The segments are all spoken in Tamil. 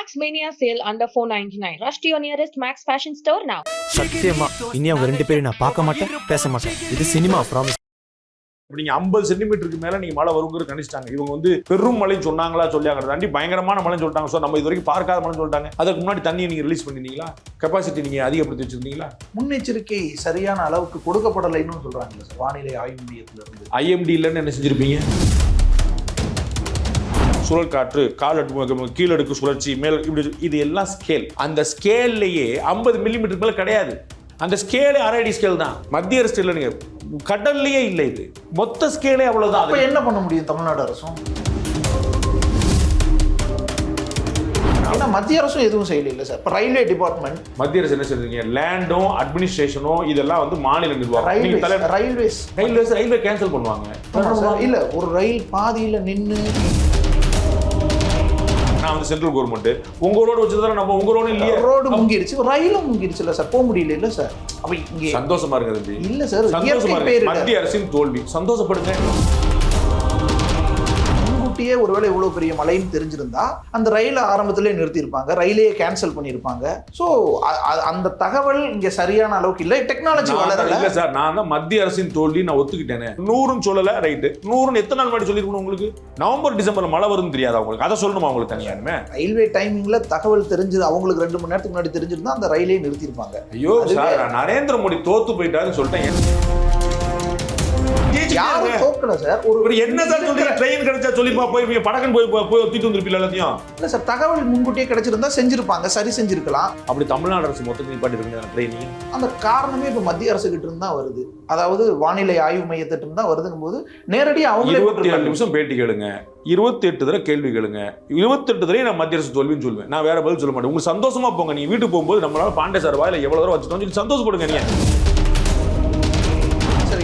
Max Mania sale under $499. Rush to your nearest Max fashion store now. சத்தியமா இனி அவங்க ரெண்டு பேரும் நான் பார்க்க மாட்டேன், பேச மாட்டேன். இது சினிமா ப்ராமிஸ். நீங்க 50 சென்டிமீட்டருக்கு மேல நீங்க மழை வருங்கிறது கணிச்சிட்டாங்க. இவங்க வந்து பெரும் மழை சொன்னாங்களா சொல்லியாங்க தாண்டி பயங்கரமான மழை சொல்லிட்டாங்க. ஸோ நம்ம இது வரைக்கும் பார்க்காத மழை சொல்லிட்டாங்க. அதுக்கு முன்னாடி தண்ணியை நீங்க ரிலீஸ் பண்ணிருந்தீங்களா? கெப்பாசிட்டி நீங்க அதிகப்படுத்தி வச்சிருந்தீங்களா? முன்னெச்சரிக்கை சரியான அளவுக்கு கொடுக்கப்படலைன்னு சொல்றாங்க சார் வானிலை ஆய்வு மையத்துல இருந்து. ஐஎம்டி இல்லைன்னு என்ன செஞ்சிருப்பீங்க? சுழல் காற்று, கீழடுக்கு சுழற்சி, மேல் இப்படி இது எல்லாம் ஸ்கேல். அந்த ஸ்கேல்லையே 50 மில்லிமீட்டர் மேல கிடையாது. அந்த ஸ்கேலே அரைடி ஸ்கேல் தான். மத்திய அரசு இல்லைங்க, கடல்லையே இல்லை. இது மொத்த ஸ்கேலே அவ்வளவுதான். அப்ப என்ன பண்ண முடியும் தமிழ்நாடு அரசும்? ஏன்னா மத்திய அரசும் எதுவும் செய்யல சார். இப்போ ரயில்வே டிபார்ட்மெண்ட், மத்திய அரசு என்ன செய்றீங்க? லேண்டும் அட்மினிஸ்ட்ரேஷனும் இதெல்லாம் வந்து மாநில நிர்வாகம். ரயில்வே கேன்சல் பண்ணுவாங்க. இல்ல ஒரு ரயில் பாதியில நின்று நான் வந்து சென்ட்ரல் கவர்மெண்ட் உங்க ரோடு வச்சிருந்தா நம்ம உங்க ரோடு இல்லையே, ரோடு முங்கிருச்சு, ரயிலும் முங்கிருச்சு இல்ல சார், போக முடியல இல்ல சார். அப்ப இங்க சந்தோஷமா இருக்கு தம்பி. இல்ல சார், சந்தோஷமா இருக்கு. மத்திய அரசின் தோல்வி சந்தோஷப்படுங்க. முன்கூட்டியே ஒருவேளை இவ்வளவு பெரிய மழைன்னு தெரிஞ்சிருந்தா அந்த ரயிலை ஆரம்பத்திலே நிறுத்தியிருப்பாங்க, ரயிலையே கேன்சல் பண்ணியிருப்பாங்க. ஸோ அந்த தகவல் இங்க சரியான அளவுக்கு இல்லை. டெக்னாலஜி வளரல இல்ல சார். நான் தான் மத்திய அரசின் தோல்வி நான் ஒத்துக்கிட்டேனே. 100 சொல்லல, ரைட்டு. 100 எத்தனை நாள் முன்னாடி சொல்லிருக்கணும் உங்களுக்கு? நவம்பர் டிசம்பர் மழை வரும்னு தெரியாது உங்களுக்கு? அதை சொல்லணுமா உங்களுக்கு தனியாருமே? ரயில்வே டைமிங்ல தகவல் தெரிஞ்சது அவங்களுக்கு 2 மணி நேரத்துக்கு முன்னாடி தெரிஞ்சிருந்தா அந்த ரயிலே நிறுத்திருப்பாங்க. ஐயோ சார், நரேந்திர மோடி தோத்து போயிட்டாருன்னு சொல்லிட்டேன். யாரும் தோக்கல சார். ஒரு என்ன சார் சொல்றீங்க? ட்ரெயின் கிடைச்சா சொல்லிப்பா போய் படக்கன் போய் தூக்கிட்டு வந்திருப்பீங்க எல்லாத்தையும். இல்ல சார், தகவல் முன்கூட்டியே கிடைச்சிருந்தா செஞ்சிருப்பாங்க, சரி செஞ்சிருக்கலாம். அப்படி தமிழ்நாடு அரசு மொத்தத்தை நிப்பாட்டி இருக்காங்க ட்ரெயினிங். அந்த காரணமே இப்ப மத்திய அரசு கிட்ட இருந்தா வருது. அதாவது வானிலை ஆய்வு மையத்திட்ட இருந்தா வருதுங்கும் போது நேரடியா அவங்களே 27 நிமிஷம் பேட்டி கேளுங்க, 28 தடவை கேள்வி கேளுங்க, 28 தடவை நான் மத்திய அரசு தோல்வின்னு சொல்லுவேன். நான் வேற பதில் சொல்ல மாட்டேன். உங்களுக்கு சந்தோஷமா போங்க. நீங்க வீட்டுக்கு போகும்போது நம்மளால பாண்டே சார் வாயில எவ்வளவு தடவை வச்சுட்டோம் சொல்லி சந்தோஷப்படுங்க. நீங்க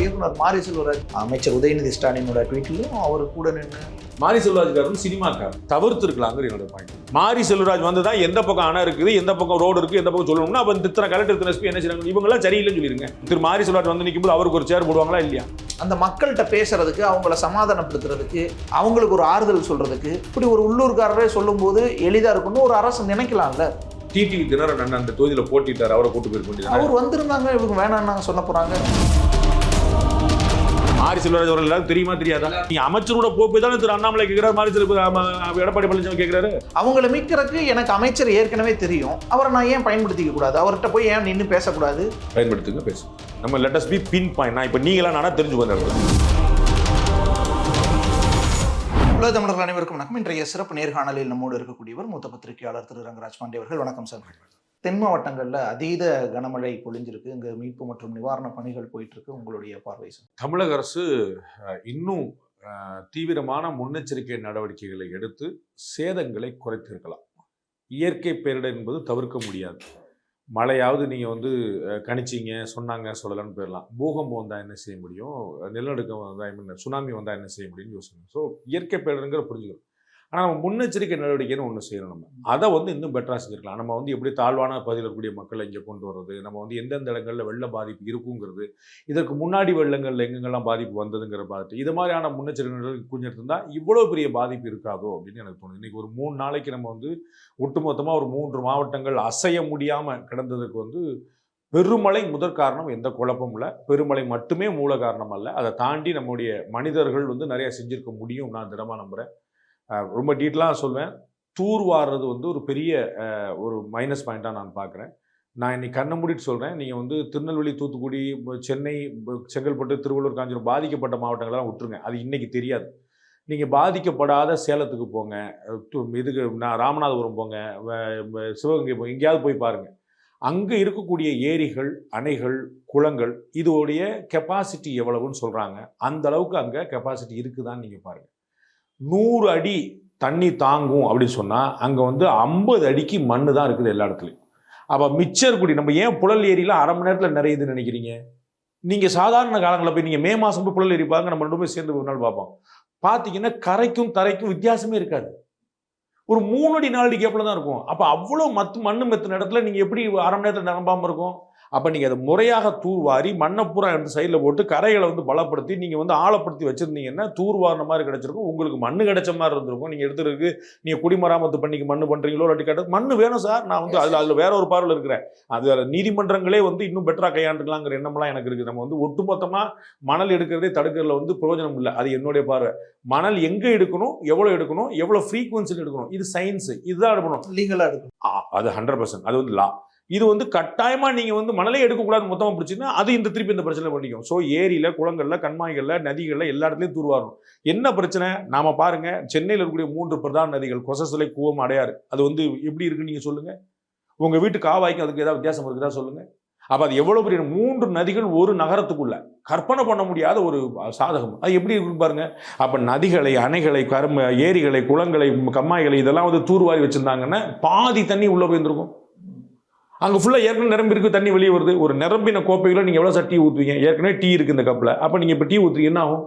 இயக்குனர் மாரி செல்வராஜ், அமைச்சர் உதயநிதி ஸ்டாலினோட ட்வீட்லயும் அவர் கூட நின்று மாரி செல்வராஜ் சினிமாக்காரர் தவிர்த்து இருக்கலாங்கிற என்னோட பாயிண்ட். மாரி செல்வராஜ் வந்துதான் எந்த பக்கம் அணை இருக்குது, எந்த பக்கம் ரோடு இருக்கு, எந்த பக்கம் சொல்லணும்னா அப்ப இத்தனை கலெக்டர் இத்தனை எஸ்பி என்ன செய்யறாங்க, இவங்க எல்லாம் சரியில்லைன்னு சொல்லிருங்க. திரு மாரி செல்வராஜ் வந்து நிற்கும்போது அவருக்கு ஒரு சேர் போடுவாங்களா இல்லையா? அந்த மக்கள்கிட்ட பேசுறதுக்கு, அவங்கள சமாதானப்படுத்துறதுக்கு, அவங்களுக்கு ஒரு ஆறுதல் சொல்றதுக்கு, இப்படி ஒரு உள்ளூர்காரரே சொல்லும் போது எளிதா இருக்குன்னு ஒரு அரசு நினைக்கலாம்ல. டிடிவி தினகரன் அந்த தொகுதியில போட்டிட்டார், அவரை கூட்டு போயிருக்க அவர் வந்திருந்தாங்க, இவங்க வேணாம்னாங்க சொல்ல போறாங்க. மாரி செல்வராஜ் அவர்கள் எல்லாரும் தெரியுமா தெரியாதா? நீங்க அமைச்சரோட போய் தானே திரு அண்ணாமலை கேட்கிறாரு, மாரி எடப்பாடி பழனிசாமி கேட்கிறாரு. அவங்களை மீட்கிறதுக்கு எனக்கு அமைச்சர் ஏற்கனவே தெரியும், அவரை நான் ஏன் பயன்படுத்திக்க கூடாது? அவர்கிட்ட போய் ஏன் நின்று பேசக்கூடாது? பயன்படுத்துங்க, பேசு. நம்ம let us be pin point. நான் இப்ப நீங்களா நானா தெரிஞ்சு வந்தாங்க. உலக தமிழர்கள் அனைவருக்கும் வணக்கம். இன்றைய சிறப்பு நேர்காணலில் நம்மோடு இருக்கக்கூடியவர் மூத்த பத்திரிகையாளர் திரு ரங்கராஜ் பாண்டே அவர்கள். வணக்கம் சார். தென் மாவட்டங்களில் அதீத கனமழை பொழிஞ்சிருக்கு, இங்கே மீட்பு மற்றும் நிவாரண பணிகள் போயிட்டு இருக்கு. உங்களுடைய பார்வை சார்? தமிழக அரசு இன்னும் தீவிரமான முன்னெச்சரிக்கை நடவடிக்கைகளை எடுத்து சேதங்களை குறைத்திருக்கலாம். இயற்கை பேரிடர் என்பது தவிர்க்க முடியாது. மழையாவது நீங்கள் வந்து கணிச்சிங்க, சொன்னாங்க, சொல்லலான்னு போயிடலாம். பூகம்பம் வந்தால் என்ன செய்ய முடியும், நிலநடுக்கம் வந்தால், சுனாமி வந்தால் என்ன செய்ய முடியும்னு யோசிக்கணும். ஸோ இயற்கை பேரிடருங்கிற புரிஞ்சுக்கணும். ஆனால் நம்ம முன்னெச்சரிக்கை நடவடிக்கைன்னு ஒன்று செய்யணும். நம்ம அதை வந்து இன்னும் பெட்டராக செஞ்சுருக்கலாம். நம்ம வந்து எப்படி தாழ்வான பகுதியில் இருக்கக்கூடிய மக்களை இங்கே கொண்டு வர்றது, நம்ம வந்து எந்தெந்த இடங்களில் வெள்ள பாதிப்பு இருக்குங்கிறது, இதற்கு முன்னாடி வெள்ளங்களில் எங்கெங்கெல்லாம் பாதிப்பு வந்ததுங்கிற பார்த்து இது மாதிரியான முன்னெச்சரிக்கை நடவடிக்கை கொஞ்சம் இருந்தால் இவ்வளோ பெரிய பாதிப்பு இருக்காதோ அப்படின்னு எனக்கு தோணுது. இன்றைக்கி ஒரு 3 நாளைக்கு நம்ம வந்து ஒட்டுமொத்தமாக ஒரு 3 மாவட்டங்கள் அசைய முடியாமல் கிடந்ததுக்கு வந்து பெருமழை முதற் காரணம், எந்த குழப்பமும் இல்லை. பெருமழை மட்டுமே மூல காரணம் அல்ல. அதை தாண்டி நம்முடைய மனிதர்கள் வந்து நிறைய செஞ்சுருக்க முடியும். நான் திடமாக நம்புகிறேன். ரொம்ப டீட்டெயிலாக சொல்வேன். தூர்வாடுறது வந்து ஒரு பெரிய ஒரு மைனஸ் பாயிண்ட்டாக நான் பார்க்குறேன். நான் இன்னைக்கு கண்ணை மூடிட்டு சொல்கிறேன். நீங்கள் வந்து திருநெல்வேலி, தூத்துக்குடி, சென்னை, செங்கல்பட்டு, திருவள்ளூர், காஞ்சிபுரம் பாதிக்கப்பட்ட மாவட்டங்கள்லாம் விட்டுருங்க, அது இன்றைக்கி தெரியாது. நீங்கள் பாதிக்கப்படாத சேலத்துக்கு போங்க, இதுக்கு ராமநாதபுரம் போங்க, சிவகங்கை போங்க, எங்கேயாவது போய் பாருங்கள். அங்கே இருக்கக்கூடிய ஏரிகள், அணைகள், குளங்கள் இதோடைய கெப்பாசிட்டி எவ்வளவுன்னு சொல்கிறாங்க. அந்த அளவுக்கு அங்கே கெப்பாசிட்டி இருக்குதான்னு நீங்கள் பாருங்கள். 100 அடி தண்ணி தாங்கும் அப்படின்னு சொன்னால் அங்கே வந்து 50 அடிக்கு மண் தான் இருக்குது எல்லா இடத்துலையும். அப்போ மிச்சம் இருக்கக்கூடிய நம்ம ஏன் புழல் ஏரியில் அரை மணி நேரத்தில் நிறையுதுன்னு நினைக்கிறீங்க? நீங்கள் சாதாரண காலங்களில் போய் நீங்கள் மே மாதம் போய் புழல் ஏரி பாருங்க, நம்ம 2 பேரும் சேர்ந்து ஒரு நாள் பார்ப்போம். பார்த்தீங்கன்னா கரைக்கும் தரைக்கும் வித்தியாசமே இருக்காது. ஒரு 3 அடி 4 அடி கேப்பில் தான் இருக்கும். அப்போ அவ்வளோ மண் மெத்தின இடத்துல நீங்கள் எப்படி அரை மணி நேரத்தில் நிரம்பாமல் இருக்கும்? அப்போ நீங்கள் அதை முறையாக தூர்வாரி மண்ணப்புறா எடுத்து சைடில் போட்டு கரைகளை வந்து பலப்படுத்தி நீங்கள் வந்து ஆழப்படுத்தி வச்சுருந்தீங்கன்னா தூர்வாரின மாதிரி கிடைச்சிருக்கும், உங்களுக்கு மண்ணு கிடைச்ச மாதிரி இருந்திருக்கும். நீங்கள் எடுத்துருக்கு நீங்கள் குடிமராமத்து பண்ணிக்கு மண்ணு பண்ணுறீங்களோ இல்லாட்டி கேட்டால் மண்ணு வேணும் சார், நான் வந்து அதில் வேற ஒரு பார்வையில் இருக்கிறேன். அது நீதிமன்றங்களே வந்து இன்னும் பெட்டராக கையாண்டுக்கலாங்கிற எண்ணம்லாம் எனக்கு இருக்குது. நம்ம வந்து ஒட்டுமொத்தமாக மணல் எடுக்கிறதே தடுக்கிறதுல வந்து பிரயோஜனம் இல்லை. அது என்னுடைய பார்வை. மணல் எங்கே எடுக்கணும், எவ்வளோ ஃப்ரீக்வன்சியில் எடுக்கணும், இது சயின்ஸு, இதுதான் எடுக்கணும், லீகலாக எடுக்கணும். அது 100%. அது வந்து லா. இது வந்து கட்டாயமா நீங்க வந்து மணலே எடுக்கக்கூடாது மொத்தமா பிடிச்சின்னா அது இந்த திருப்பி இந்த பிரச்சனை பண்ணிக்கும். ஸோ ஏரியில, குளங்கள்ல, கண்மாய்கள்ல, நதிகள்ல எல்லா இடத்துலையும் தூர்வாரணும். என்ன பிரச்சனை நாம பாருங்க, சென்னையில் இருக்கக்கூடிய 3 பிரதான நதிகள் கொசஸ்தலை, கூவம், அடையாறு, அது வந்து எப்படி இருக்குன்னு நீங்க சொல்லுங்க. உங்க வீட்டு காவாய்க்கு அதுக்கு ஏதாவது வித்தியாசம் இருக்குதா சொல்லுங்க. அப்ப அது எவ்வளவு பெரிய 3 நதிகள் ஒரு நகரத்துக்குள்ள, கற்பனை பண்ண முடியாத ஒரு சாதகம். அது எப்படி இருக்குன்னு பாருங்க. அப்ப நதிகளை, அணைகளை, ஏரிகளை, குளங்களை, கம்மாய்களை இதெல்லாம் வந்து தூர்வாரி வச்சிருந்தாங்கன்னா பாதி தண்ணி உள்ள போயிருந்திருக்கும். அங்கே ஃபுல்லாக ஏற்கனவே நிரம்பி இருக்கு, தண்ணி வெளியே வருது. ஒரு நிரம்பின கோப்பையில் நீங்கள் எவ்வளோ சார் டீ ஊற்றுவீங்க? ஏற்கனவே டீ இருக்குது இந்த கப்பில். அப்போ நீங்கள் இப்போ டீ ஊற்றுறீங்க என்ன ஆகும்?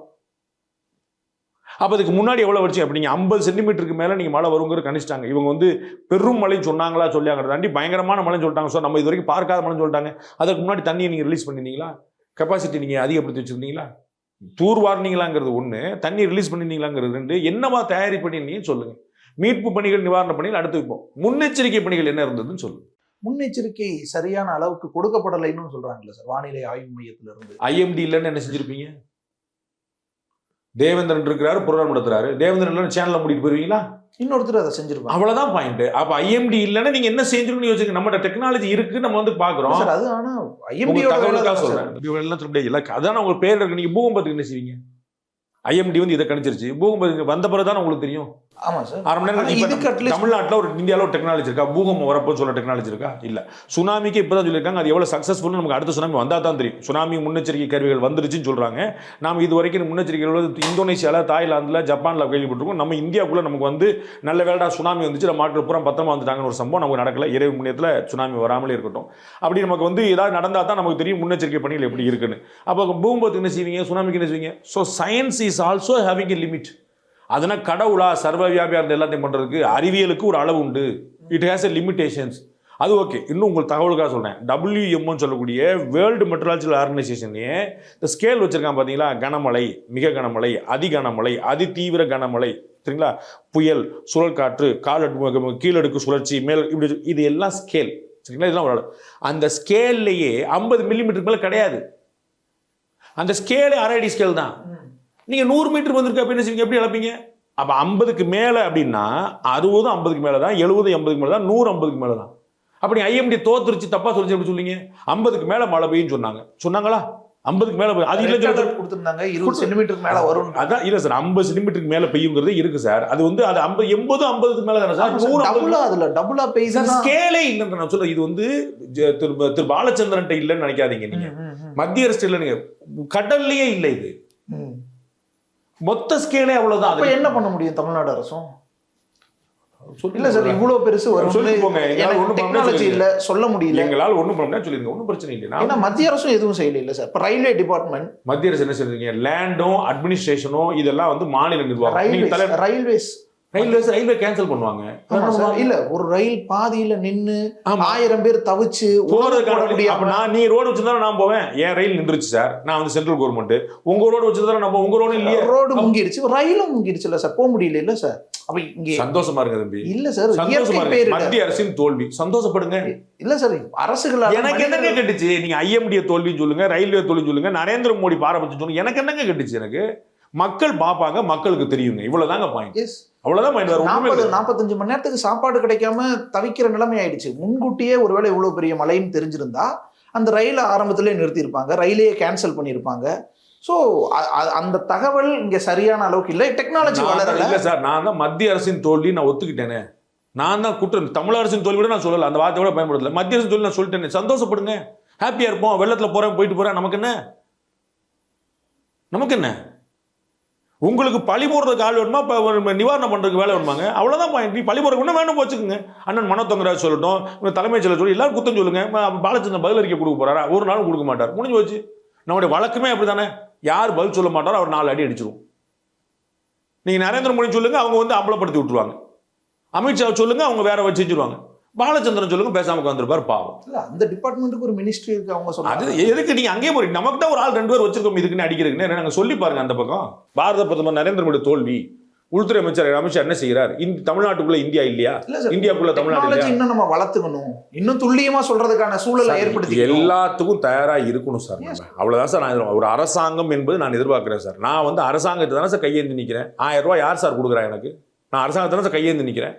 அப்போ அதுக்கு முன்னாடி எவ்வளோ வச்சு அப்படி நீங்கள் 50 சென்டிமீட்டருக்கு மேலே நீங்கள் மழை வருங்கிற கணிச்சிட்டாங்க. இவங்க வந்து பெரும் மழைன்னு சொன்னாங்களா சொல்லியாங்க தாண்டி பயங்கரமான மழைன்னு சொல்லிட்டாங்க. ஸோ நம்ம இது வரைக்கும் பார்க்காத மழைன்னு சொல்லிட்டாங்க. அதுக்கு முன்னாடி தண்ணியை நீங்கள் ரிலீஸ் பண்ணியிருந்தீங்களா? கெப்பாசிட்டி நீங்கள் அதிகப்படுத்தி வச்சுருந்தீங்களா? தூர்வாரினீங்களாங்கிறது ஒன்று, தண்ணி ரிலீஸ் பண்ணியிருந்தீங்களாங்கிறது 2. என்னவா தயாரி பண்ணியிருந்தீங்கன்னு சொல்லுங்கள். மீட்பு பணிகள், நிவாரண பணிகள் அடுத்து வைப்போம். முன்னெச்சரிக்கை பணிகள் என்ன இருந்ததுன்னு சொல்லுங்கள். முன்னெச்சரிக்கை சரியான அளவுக்கு கொடுக்கப்படலைன்னு சொல்றாங்கல்ல சார், வானிலை ஆய்வு மையத்துல இருந்து. ஐஎம்டி இல்லைன்னு என்ன செஞ்சிருப்பீங்க? தேவேந்திரன் இருக்கிறாரு, புரோகிராம் நடத்துறாரு. தேவேந்திரன் சேனல்ல மூடிட்டு போயிருவீங்களா? இன்னொருத்தர் அதை செஞ்சிருப்பாங்க. அவ்வளவுதான் பாயிண்ட். அப்ப ஐஎம்டி இல்லைன்னா நீங்க என்ன செஞ்சிருக்கணும்னு யோசிச்சு. நம்ம டெக்னாலஜி இருக்கு, நம்ம வந்து பாக்குறோம். அது ஆனா ஐஎம்டியோட சொல்றேன். அதான் உங்களுக்கு பேர் இருக்கு. நீங்க பூகம்பத்துக்கு என்ன செய்வீங்க? ஐஎம்டி வந்து இதை கணிச்சிருச்சு. பூகம்பம் வந்த பிறகுதான் உங்களுக்கு தெரியும். ஆமா சார். அரை மணி நேரம் தமிழ்நாட்டில் ஒரு இந்தியாவில் ஒரு டெக்னாலஜி இருக்கா? பூகம்பம் வரப்போ சொல்ல டெக்னாலஜி இருக்கா? இல்ல. சுனாமிக்கு இப்பதான் சொல்லியிருக்காங்க. அது எவ்வளவு சக்சஸ்ஃபுல் நமக்கு அடுத்த சுனாமி வந்தா தான் தெரியும். சுனாமி முன்னெச்சரிக்கை கருவிகள் வந்துருச்சுன்னு சொல்றாங்க. நாம இது வரைக்கும் முன்னெச்சரிக்கைகள் இந்தோனேஷியால, தாய்லாந்துல, ஜப்பான்ல கேள்விப்பட்டிருக்கோம். நம்ம இந்தியாவுக்குள்ள நமக்கு வந்து நல்ல வேளா சுனாமி வந்துச்சு, நம்ம ஆட்கள் பூரா பத்திரமா வந்துட்டாங்கன்னு ஒரு சம்பவம் நமக்கு நடக்கல. இறை முன்னேற்றத்துல சுனாமி வராமலே இருக்கட்டும். அப்படி நமக்கு வந்து ஏதாவது நடந்தா தான் நமக்கு தெரியும் முன்னெச்சரிக்கை பணிகள் எப்படி இருக்குன்னு. அப்போ பூகம்பத்துக்கு என்ன செய்வீங்க? சுனாமிக்கு என்ன செய்வீங்க? So science is also having a limit. அதனால் கடவுளா சர்வவியாபியாக இருந்த எல்லாத்தையும் பண்ணுறதுக்கு அறிவியலுக்கு ஒரு அளவு உண்டு. It has a limitations. அது ஓகே. இன்னும் உங்களுக்கு தகவலுக்காக சொல்கிறேன். WMOன்னு சொல்லக்கூடிய வேர்ல்டு மெட்ரலாஜிக்கல் ஆர்கனைசேஷன்லேயே இந்த ஸ்கேல் வச்சுருக்கான் பார்த்தீங்களா? கனமழை, மிக கனமழை, அதி கனமழை, அதி தீவிர கனமழை, சரிங்களா? புயல், சுழல் காற்று, கீழடுக்கு சுழற்சி, மேல், இப்படி இது எல்லாம் ஸ்கேல், சரிங்களா? இதெல்லாம் ஒரு அந்த ஸ்கேல்லையே 50 மில்லிமீட்டருக்கு மேலே கிடையாது. அந்த ஸ்கேலே அரை அடி ஸ்கேல் தான். நீங்கள் 100 மீட்டர் வந்திருக்கு அப்படின்னு செய்வீங்க, எப்படி இழப்பீங்க? அப்போ 50க்கு மேலே அப்படின்னா 60 50க்கு மேலே தான், 70 80க்கு மேலே தான், 100 50க்கு மேலே தான். அப்படி ஐஎம்டி தோத்துருச்சு, தப்பா சொல்லிச்சு எப்படி சொல்லிங்க? 50க்கு மேலே மழை பெய்யுன்னு சொன்னாங்களா? 50க்கு மேலே அது இல்லை கொடுத்துருந்தாங்க. 20 சென்டிமீட்டருக்கு மேலே வரும். அதான் இல்லை சார், 50 சென்டிமீட்டருக்கு மேலே பெய்யுங்கிறது இருக்கு சார். அது வந்து அது 80 50க்கு மேலே தானே சார். 100 அதுல டபுளா பெய்யுது. ஸ்கேலே இல்லைன்னு நான் சொல்ல. இது வந்து திரு பாலச்சந்திரன் இல்லைன்னு நினைக்காதீங்க நீங்க. மத்திய அரசு இல்லை, நீங்க கடல்லையே இல்லை. இது மொத்த ஸ்கேலே அவ்வளவுதான். அப்ப என்ன பண்ண முடியும் தமிழ்நாடு அரசும்? இல்ல சார், இவ்வளவு பெருசு டெக்னாலஜி இல்ல, சொல்ல முடியல. எங்களால் ஒண்ணும் பண்ண முடியாது சொல்லிருங்க, ஒன்றும் பிரச்சனை இல்லை. ஏன்னா மத்திய அரசும் எதுவும் செய்யல இல்ல சார். இப்ப ரயில்வே டிபார்ட்மெண்ட், மத்திய அரசு என்ன செய்றீங்க? லேண்டும் அட்மினிஸ்ட்ரேஷனும் இதெல்லாம் வந்து மாநில நிர்வாகம். ரயில்வே கேன்சல் பண்ணுவாங்க. இல்ல ஒரு ரயில் பாதியில நின்னு 1000 பேர் தவிச்சு நீ ரோடு வச்சிருந்தா நான் போவேன். என் ரயில் நின்றுச்சு சார், நான் வந்து சென்ட்ரல் கவர்மெண்ட். உங்க ரோடு வச்சிருந்தா நம்ம உங்க ரோடு இல்லையே, ரோடு முங்கிடுச்சு, ரயிலும் முங்கிடுச்சு இல்ல சார், போக முடியல இல்ல சார். அப்ப இங்க சந்தோஷமா இருங்க தம்பி. இல்ல சார், மத்திய அரசின் தோல்வி சந்தோஷப்படுங்க. இல்ல சார், அரசுகள் எனக்கு என்னங்க கட்டுச்சு? நீங்க ஐஎம்டி தோல்வின்னு சொல்லுங்க, ரயில்வே தோல்வி சொல்லுங்க, நரேந்திர மோடி பாரபட்சம் சொல்லுங்க, எனக்கு என்னங்க கட்டுச்சு? எனக்கு மக்கள் பார்ப்பாங்க, மக்களுக்கு தெரியுங்க. இவ்வளவுதாங்க பாயிண்ட். அவ்வளவுதான் பாயிண்ட். 45 மணி நேரத்துக்கு சாப்பாடு கிடைக்காம தவிக்கிற நிலைமை ஆயிடுச்சு. முன்கூட்டியே ஒருவேளை இவ்வளவு பெரிய மழைன்னு தெரிஞ்சிருந்தா அந்த ரயில ஆரம்பத்திலே நிறுத்தியிருப்பாங்க, ரயிலையே கேன்சல் பண்ணியிருப்பாங்க. ஸோ அந்த தகவல் இங்க சரியான அளவுக்கு இல்லை. டெக்னாலஜி வளரல. இல்லை சார், நான் தான் மத்திய அரசின் தோல்வி நான் ஒத்துக்கிட்டேனே. நான் தான் குற்றம். தமிழ் அரசின் தோல்வியோட நான் சொல்லல, அந்த வார்த்தையோட பயன்படுத்தல. மத்திய அரசின் தோல்வி நான் சொல்லிட்டேனே. சந்தோஷப்படுங்க, ஹாப்பியா இருப்போம். வெள்ளத்துல போறேன், போயிட்டு போறேன், நமக்கு என்ன? உங்களுக்கு பழி போடுறதுக்கு ஆள் வேணுமா, நிவாரணம் பண்றதுக்கு வேலை வேணுமாங்க? அவ்வளவுதான் பாயிண்ட். நீ பழி போடுறதுக்கு வேணும் வச்சுக்கோங்க. அண்ணன் மனோதங்கராஜ் சொல்லட்டும், தலைமைச் செயலர் சொல்லி எல்லாரும் குத்தம் சொல்லுங்க. பாலச்சந்திரன் பதில் அறிக்கை கொடுக்க போறாரா? ஒரு நாளும் கொடுக்க மாட்டார், முடிஞ்சு போச்சு. நம்முடைய வழக்கமே அப்படித்தானே. யார் பதில் சொல்ல மாட்டாரோ அவர் 4 அடி அடிச்சிருவோம். நீங்க நரேந்திர மோடி சொல்லுங்க, அவங்க வந்து அம்பலப்படுத்தி விட்டுருவாங்க. அமித்ஷா சொல்லுங்க, அவங்க வேற வச்சு செஞ்சிருவாங்க. பாலச்சந்திரன் சொல்லுங்க, பேசாம உட்காந்துருப்பார் பாவம். இல்ல அந்த டிபார்ட்மெண்ட்டுக்கு ஒரு மினிஸ்ட்ரி இருக்கு, அவங்க அது சொல்றாங்க. எதுக்கு நீங்க அங்கேயே போறீங்க? நமக்கு தான் ஒரு ஆள் 2 பேர் வச்சிருக்கோம் இதுக்குன்னு அடிக்கிறதுக்குன்னு. நாங்க சொல்லி பாருங்க அந்த பக்கம். பாரத பிரதமர் நரேந்திர மோடி தோல்வி, உள்துறை அமைச்சர் அமித்ஷா என்ன செய்யறார்? தமிழ்நாட்டுக்குள்ள இந்தியா இல்லையா? இந்தியாக்குள்ள தமிழ்நாடு இல்லையா? இன்னும் நம்ம வளர்த்துக்கணும், இன்னும் துல்லியமா சொல்றதுக்கான சூழலை ஏற்படுத்தி எல்லாத்துக்கும் தயாரா இருக்கணும் சார். நம்ம அவ்வளவுதான் சார். நான் ஒரு அரசாங்கம் என்பது நான் எதிர்பார்க்கிறேன் சார். நான் வந்து அரசாங்கத்தை தானே சார் கையேந்தி நிக்கிறேன். 1000 ரூபாய் யார் சார் கொடுக்குறா எனக்கு? நான் அரசாங்கத்தை தானே சார் கையேந்தி நிக்கிறேன்.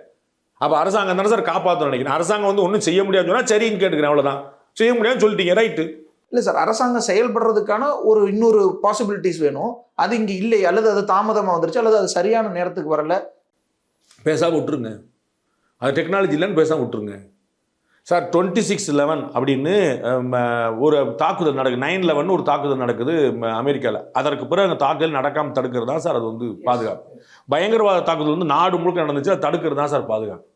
அப்ப அரசாங்கம் தானே சார் காப்பாற்றணும் நினைக்கிறேன். அரசாங்கம் வந்து ஒன்றும் செய்ய முடியாதுன்னு சொன்னா சரின்னு கேட்டுக்கிறேன், அவ்வளவுதான். செய்ய முடியாதுன்னு சொல்லிட்டீங்க, ரைட்டு. இல்ல சார், அரசாங்கம் செயல்படுறதுக்கான ஒரு இன்னொரு பாசிபிலிட்டிஸ் வேணும். அது இங்க இல்லை, அல்லது அது தாமதமா வந்துருச்சு, அல்லது அது சரியான நேரத்துக்கு வரல. பேசாம விட்டுருங்க, அது டெக்னாலஜி இல்லைன்னு பேசாம விட்டுருங்க சார். 26/11 அப்படின்னு ஒரு தாக்குதல் நடக்குது. 9/11 ஒரு தாக்குதல் நடக்குது அமெரிக்காவில். அதற்கு பிறகு அந்த தாக்குதல் நடக்காமல் தடுக்கிறது தான் சார் அது வந்து பாதுகாப்பு. பயங்கரவாத தாக்குதல் வந்து நாடு முழுக்க நடந்துச்சு, அது தடுக்கிறது தான் சார் பாதுகாப்பு.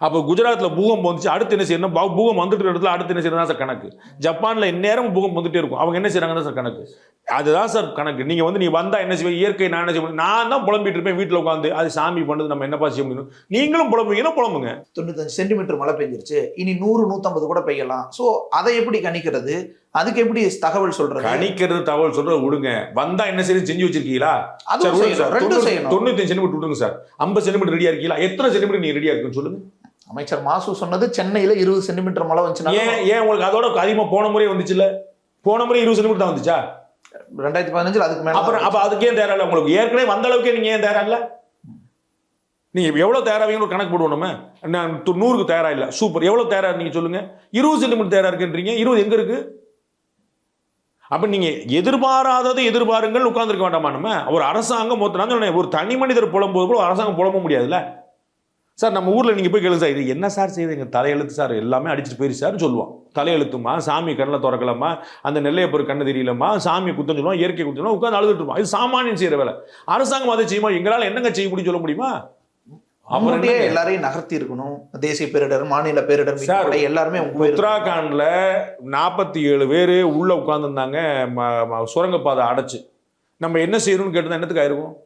அப்போ குஜராத்தில் பூகம்பம் வந்துச்சு, அடுத்து என்ன செய்யணும்? பூகம் வந்துட்டு இடத்துல அடுத்து என்ன செய்யணும் சார் கணக்கு. ஜப்பானில் இந்நேரம் பூகம் வந்துட்டே இருக்கும், அவங்க என்ன செய்யறாங்க தான் சார் கணக்கு. அதுதான் சார் கணக்கு. நீங்க வந்து நீ வந்தா என்ன செய்வீங்க? இயற்கை நான் என்ன செய்ய முடியும்? நான் தான் புலம்பிட்டு இருப்பேன் வீட்டில் உட்காந்து, அது சாமி பண்ணுது, நம்ம என்னப்பா செய்ய முடியும்? நீங்களும் புலம்புவீங்கன்னா புலம்புங்க. 95 சென்டிமீட்டர் மழை பெஞ்சிருச்சு, இனி 100-150 கூட பெய்யலாம். ஸோ அதை எப்படி கணிக்கிறது? அதுக்கு எப்படி தகவல் சொல்றது? கணிக்கிறது தகவல் சொல்றது விடுங்க. வந்தா என்ன செய்ய செஞ்சு வச்சிருக்கீங்களா? 95 சென்டிமீட்டர் விட்டுருங்க சார். 50 சென்டிமீட்டர் ரெடியா இருக்கீங்களா? எத்தனை சென்டிமீட்டர் நீங்க ரெடியா இருக்குன்னு சொல்லுங்க. அமைச்சர் மாசு சொன்னது சென்னையில 20 சென்டிமீட்டர் மழை வந்துச்சுன்னா, ஏன் உங்களுக்கு அதோட அதிகமா போன முறை வந்துச்சுல? போன முறை 20 சென்டிமீட்டர் தான் வந்துச்சா? 2015 அதுக்கு மேல. அப்புறம் அப்ப அதுக்கு ஏன் தயாரா இல்ல? உங்களுக்கு ஏற்கனவே வந்த அளவுக்கு நீங்க ஏன் தயாரா இல்ல? நீங்க எவ்வளவு தயாராவீங்க கணக்கு போடுவோம். நம்ம 100க்கு தயாரா இல்ல, சூப்பர். எவ்வளவு தயாரா நீங்க சொல்லுங்க. 20 சென்டிமீட்டர் தயாரா இருக்குன்றீங்க, 20 எங்க இருக்கு? அப்ப நீங்க எதிர்பாராததை எதிர்பாருங்கள் உட்கார்ந்துருக்க வேண்டாமா? நம்ம ஒரு அரசாங்கம் ஒரு தனி மனிதர் புலம்போது கூட அரசாங்கம் புலம்ப முடியாதுல்ல சார். நம்ம ஊர்ல நீங்க போய் கேளுங்க சார், இது என்ன சார் செய்யுது? எங்க தலையெழுத்து சார், எல்லாமே அடிச்சுட்டு போயிரு சார் சொல்லுவான். தலையெழுத்துமா, சாமி கண்ணில் திறக்கலாமா, அந்த நெல்லையப்பர் கண்ணு தெரியலமா, சாமி குத்தம் சொல்லுவான், இயற்கை குத்தம் சொல்லுவான், உட்காந்து அழுதுட்டு இருப்பான். இது சாமானியன் செய்யற வேலை. அரசாங்கம் அதை செய்யுமா? எங்களால் என்னங்க செய்ய முடியும் சொல்ல முடியுமா? அவருடைய எல்லாரையும் நகர்த்தி இருக்கணும். தேசிய பேரிடர், மாநில பேரிடர் எல்லாருமே. உத்தராகண்ட்ல 47 பேர் உள்ள உட்கார்ந்து இருந்தாங்க, சுரங்கப்பாதை அடைச்சு. நம்ம என்ன செய்யணும்னு கேட்டு என்னத்துக்கு ஆயிருக்கும்?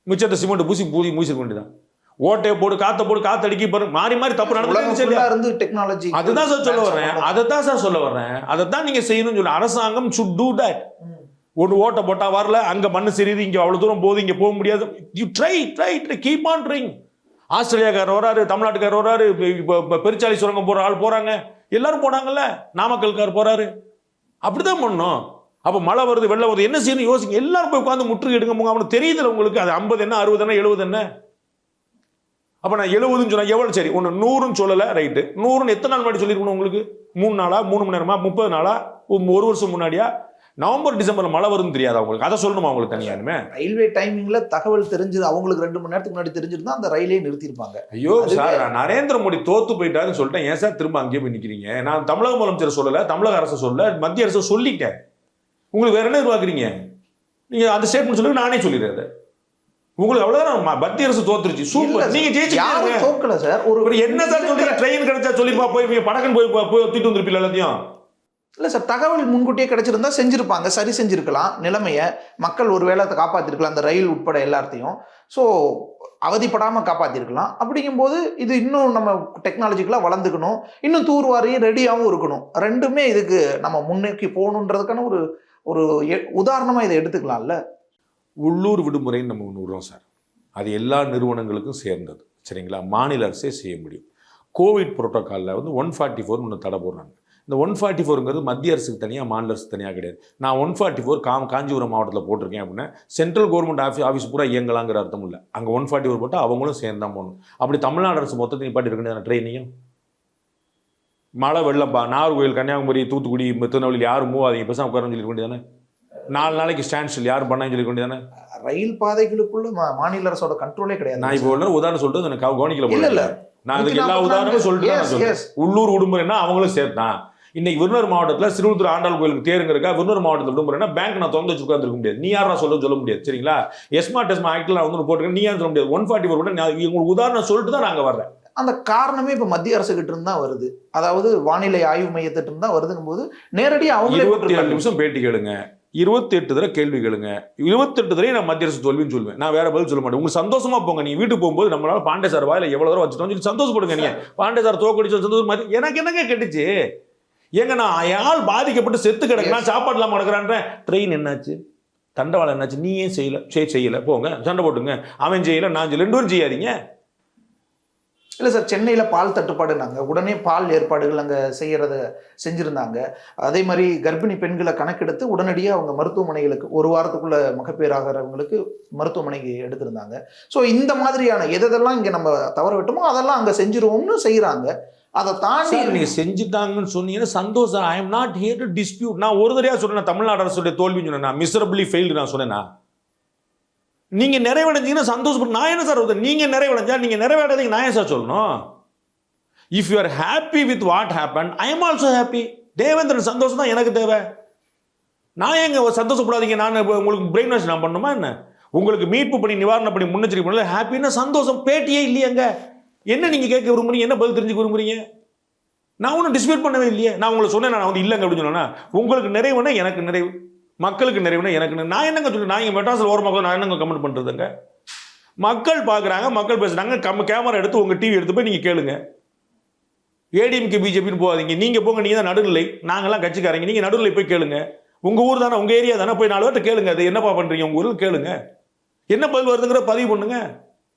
மிச்சத்தை சிமெண்ட் பூசி மூசிக்க வேண்டியதான். ஓட்டையை போடு, காத்த போடு, காத்தடிக்கி மாறி மாறி தப்பு நடந்து டெக்னாலஜி. அதுதான் சார் சொல்ல வர்றேன், அதைத்தான் சார் சொல்ல வர்றேன். அதைத்தான் நீங்க செய்யணும்னு சொல்ல. அரசாங்கம் should do that. ஒரு ஓட்டை போட்டா வரல, அங்க மண்ணு சரியுது, இங்க அவ்வளவு தூரம் போகுது, இங்க போக முடியாது. You try keep on trying. ஆஸ்திரேலியாக்காரர் வராரு, தமிழ்நாட்டுக்காரர் வராரு, பெருச்சாலி சுரங்கம் போற ஆள் போறாங்க, எல்லாரும் போனாங்கல்ல, நாமக்கல்கார் போறாரு. அப்படிதான் பண்ணணும். அப்ப மழை வருது, வெள்ளம் வருது, என்ன செய்யணும் யோசிங்க. எல்லாரும் போய் உட்காந்து முற்றுகை எடுங்க. அவனுக்கு தெரியுதுல உங்களுக்கு அது 50 என்ன, 60 என்ன, 70 என்ன. அப்ப நான் 70ன்னு சொன்னா எவ்வளவு? சரி, ஒன்னு 100ன்னு சொல்லல, ரைட்டு. 100ன்னு எத்தனை நாள் முன்னாடி சொல்லிருக்கணும் உங்களுக்கு? 3 நாளா, 3 மணி நேரமா, 30 நாளா, 1 வருஷம் முன்னாடியா? நவம்பர் டிசம்பர்ல மழை வரும்னு தெரியாது அவங்களுக்கு, அதை சொல்லணுமா அவங்களுக்கு தனியானுமே? ரயில்வே டைமிங்ல தகவல் தெரிஞ்சு அவங்களுக்கு 2 மணி நேரத்துக்கு முன்னாடி தெரிஞ்சிருந்தா அந்த ரயிலே நிறுத்திருப்பாங்க. ஐயோ சார், நரேந்திர மோடி தோத்து போயிட்டாருன்னு சொல்லிட்டேன். ஏன் சார் திரும்ப அங்கேயே போய் நிக்கிறீங்க? நான் தமிழக முதலமைச்சர் சொல்லல, தமிழக அரசு சொல்லல, மத்திய அரசு சொல்லிட்டேன். உங்களுக்கு வேற என்ன எதிர்பார்க்குறீங்க? நீங்க அந்த ஸ்டேட்மெண்ட் சொல்லுங்க, நானே சொல்லிடுறேன். உங்களுக்கு அவ்வளவுதான். மத்திய அரசு தோத்துருச்சு, சூப்பர். நீங்க ஜெயிச்சிட்டீங்க. தோக்கல சார். ஒரு என்ன சார் சொல்றீங்க? ட்ரெயின் கிடைச்சா சொல்லிப்பா, போய் படக்கன் போய் தூக்கிட்டு வந்திருப்பீங்க எல்லாத்தையும். இல்ல சார், தகவல் முன்கூட்டியே கிடைச்சிருந்தா செஞ்சிருப்பாங்க, சரி செஞ்சிருக்கலாம் நிலைமைய. மக்கள் ஒரு வேளை காப்பாத்திருக்கலாம், அந்த ரயில் உட்பட எல்லாத்தையும். ஸோ அவதிப்படாம காப்பாத்திருக்கலாம். அப்படிங்கும்போது இது இன்னும் நம்ம டெக்னாலஜிக்கலா வளர்ந்துக்கணும், இன்னும் தூர்வாரி ரெடியாகவும் இருக்கணும். ரெண்டுமே இதுக்கு நம்ம முன்னோக்கி போகணுன்றதுக்கான ஒரு உதாரணமா இதை எடுத்துக்கலாம்ல. உள்ளூர் விடுமுறைன்னு நம்ம ஒன்று விடுறோம் சார், அது எல்லா நிறுவனங்களுக்கும் சேர்ந்தது, சரிங்களா? மாநில அரசே செய்ய முடியும். கோவிட் புரோட்டோக்காலில் வந்து 144 ஒன்று தடை போடுறாங்க. இந்த 144ங்கிறது மத்திய அரசுக்கு தனியாக, மாநில அரசுக்கு தனியாக கிடையாது. நான் 144 காஞ்சிபுரம் மாவட்டத்தில் போட்டிருக்கேன் அப்படின்னா சென்ட்ரல் கவர்மெண்ட் ஆஃபீஸ் பூரா இயங்கலாங்கிற அர்த்தம் இல்லை. அங்கே 144 போட்டால் அவங்களும் சேர்ந்து தான் போகணும். அப்படி தமிழ்நாடு அரசு மொத்தத்தை நிப்பாட்டி இருக்க ட்ரெயினையும். மழை வெள்ளப்பா, நாகர்கோவில், கன்னியாகுமரி, தூத்துக்குடி, திருநெல்வேலி யாரும் மூவாதீங்க, பேசாம உட்காரன்னு சொல்லி வேண்டியதானே? 4 நாளைக்கு ஸ்டாண்ட் யார் பண்ணான்னு சொல்லி வேண்டியதானே? ரயில் பாதைகளுக்குள்ள மாநில அரசோட கண்ட்ரோலே கிடையாது. நான் இப்போ உதாரணம் சொல்லிட்டு எனக்கு கவனிக்கல போல. நான் அதுக்கு எல்லா உதாரணமும் சொல்லிட்டு உள்ளூர் விடுமுறைன்னா அவங்களும் சேர்த்தான். இன்னைக்கு விருதுநகர் மாவட்டத்தில் சிறுவத்தூர் ஆண்டாள் கோயிலுக்கு தேருங்கிறக்கா விருதுநகர் மாவட்டத்தில் விடுமுறைன்னா பேங்க் நான் திறந்து வச்சு உட்காந்துருக்க முடியாது. நீ யாரா சொல்ல முடியாது, சரிங்களா? எஸ்மா டெஸ்மா ஆக்டில் நான் வந்து போட்டுருக்கேன், நீ யாரும் சொல்ல முடியாது. 144 கூட உங்களுக்கு உதாரணம் சொல்லிட்டு தான் நாங்கள் வர்றேன். அந்த காரணமே இப்ப மத்திய அரசு கிட்ட இருந்து தான் வருது, அதாவது வானிலை ஆய்வு மையத்திட்ட இருந்து தான் வருதுங்கும் போது நேரடியாக அவங்க 27 நிமிஷம் பேட்டி கேளுங்க. 28 தடவை கேள்வி கேளுங்க. 28 தடவை நான் மத்திய அரசு தோல்வின்னு சொல்லுவேன். நான் வேற பதில் சொல்ல மாட்டேன். உங்களுக்கு சந்தோஷமா போங்க. நீங்க வீட்டுக்கு போகும்போது நம்மளால பாண்டே சார் வாயில எவ்வளவு தடவை வச்சுட்டோம் சொல்லி சந்தோஷப்படுங்க. நீங்க பாண்டே சார் தோக்கடிச்சு சந்தோஷம். எனக்கு என்னங்க கெட்டுச்சு? ஏங்க நான் ஆள் பாதிக்கப்பட்டு செத்து கிடக்கு, நான் சாப்பாடு இல்லாம கிடக்குறான்றேன். ட்ரெயின் என்னாச்சு, தண்டவாளம் என்னாச்சு, நீ ஏன் செய்யல போங்க சண்டை போட்டுங்க. அவன் செய்யல, நான் செய்யல, ரெண்டு பேரும் செய்யாதீங்க. இல்லை சார், சென்னையில் பால் தட்டுப்பாடுனாங்க, உடனே பால் ஏற்பாடுகள் அங்கே செஞ்சுருந்தாங்க. அதே மாதிரி கர்ப்பிணி பெண்களை கணக்கெடுத்து உடனடியாக அவங்க மருத்துவமனைகளுக்கு ஒரு வாரத்துக்குள்ள மகப்பேறாகிறவங்களுக்கு மருத்துவமனைக்கு எடுத்திருந்தாங்க. ஸோ இந்த மாதிரியான எதெல்லாம் இங்கே நம்ம தவற விட்டோமோ அதெல்லாம் அங்கே செஞ்சிருவோம்னு செய்கிறாங்க. அதை தாண்டி நீங்க செஞ்சுட்டாங்கன்னு சொன்னீங்கன்னா சந்தோஷம். I am not here to dispute. நான் ஒரு தடவையா சொன்னேன் தமிழ்நாடு அரசுடைய தோல்வின்னு சொன்னேன், மிசரபிளி ஃபெயில்டு நான் சொன்னேன்னா. நீங்க நிறைவடைஞ்சீங்கன்னா சந்தோஷப்பட்டு நான் என்ன சார் நீங்க நிறைவடைஞ்சா நீங்க நிறைவேறதுக்கு நான் ஏன் சார் சொல்லணும்? If you are happy with what happen, I am also happy. Devendran சந்தோஷம் தான் எனக்கு தேவை. நான் எங்க சந்தோஷப்படாதீங்க, நான் உங்களுக்கு பிரெயின் வாஷ் நான் பண்ணுமா என்ன? உங்களுக்கு மீட்பு பண்ணி நிவாரண பண்ணி முன்னெச்சரிக்கை பண்ணல ஹாப்பின்னா சந்தோஷம். பேட்டியே இல்லையாங்க. என்ன நீங்க கேட்க விரும்புறீங்க, என்ன பதில் தெரிஞ்சுக்க விரும்புறீங்க? நான் ஒன்றும் டிஸ்பியூட் பண்ணவே இல்லையே. நான் உங்களை சொன்னேன் நான் வந்து இல்லைங்க அப்படின்னு சொன்னா உங்களுக்கு நிறைவுனா எனக்கு நிறைவு, மக்களுக்கு நிறைவுனா எனக்கு. நான் என்னங்க சொல்லுவேன்? நான் இங்கே மெட்ராஸில் ஓரமாக நான் என்னங்க கமெண்ட் பண்ணுறதுங்க? மக்கள் பார்க்குறாங்க, மக்கள் பேசுகிறாங்க. கேமரா எடுத்து உங்கள் டிவி எடுத்து போய் நீங்கள் கேளுங்க. ஏடிஎம்கே பிஜேபின்னு போகாதீங்க. நீங்கள் போங்க, நீங்கள் தான் நடுநிலை, நாங்கள்லாம் கட்சிக்காரங்க. நீங்கள் நடுநிலை போய் கேளுங்க. உங்கள் ஊர் தானே, உங்கள் ஏரியா தானே, போய் 4 பேர்ட்ட கேளுங்க. அது என்னப்பா பண்ணுறீங்க உங்கள் ஊரில் கேளுங்க. என்ன பதில் வருதுங்கிற பதிவு பண்ணுங்க.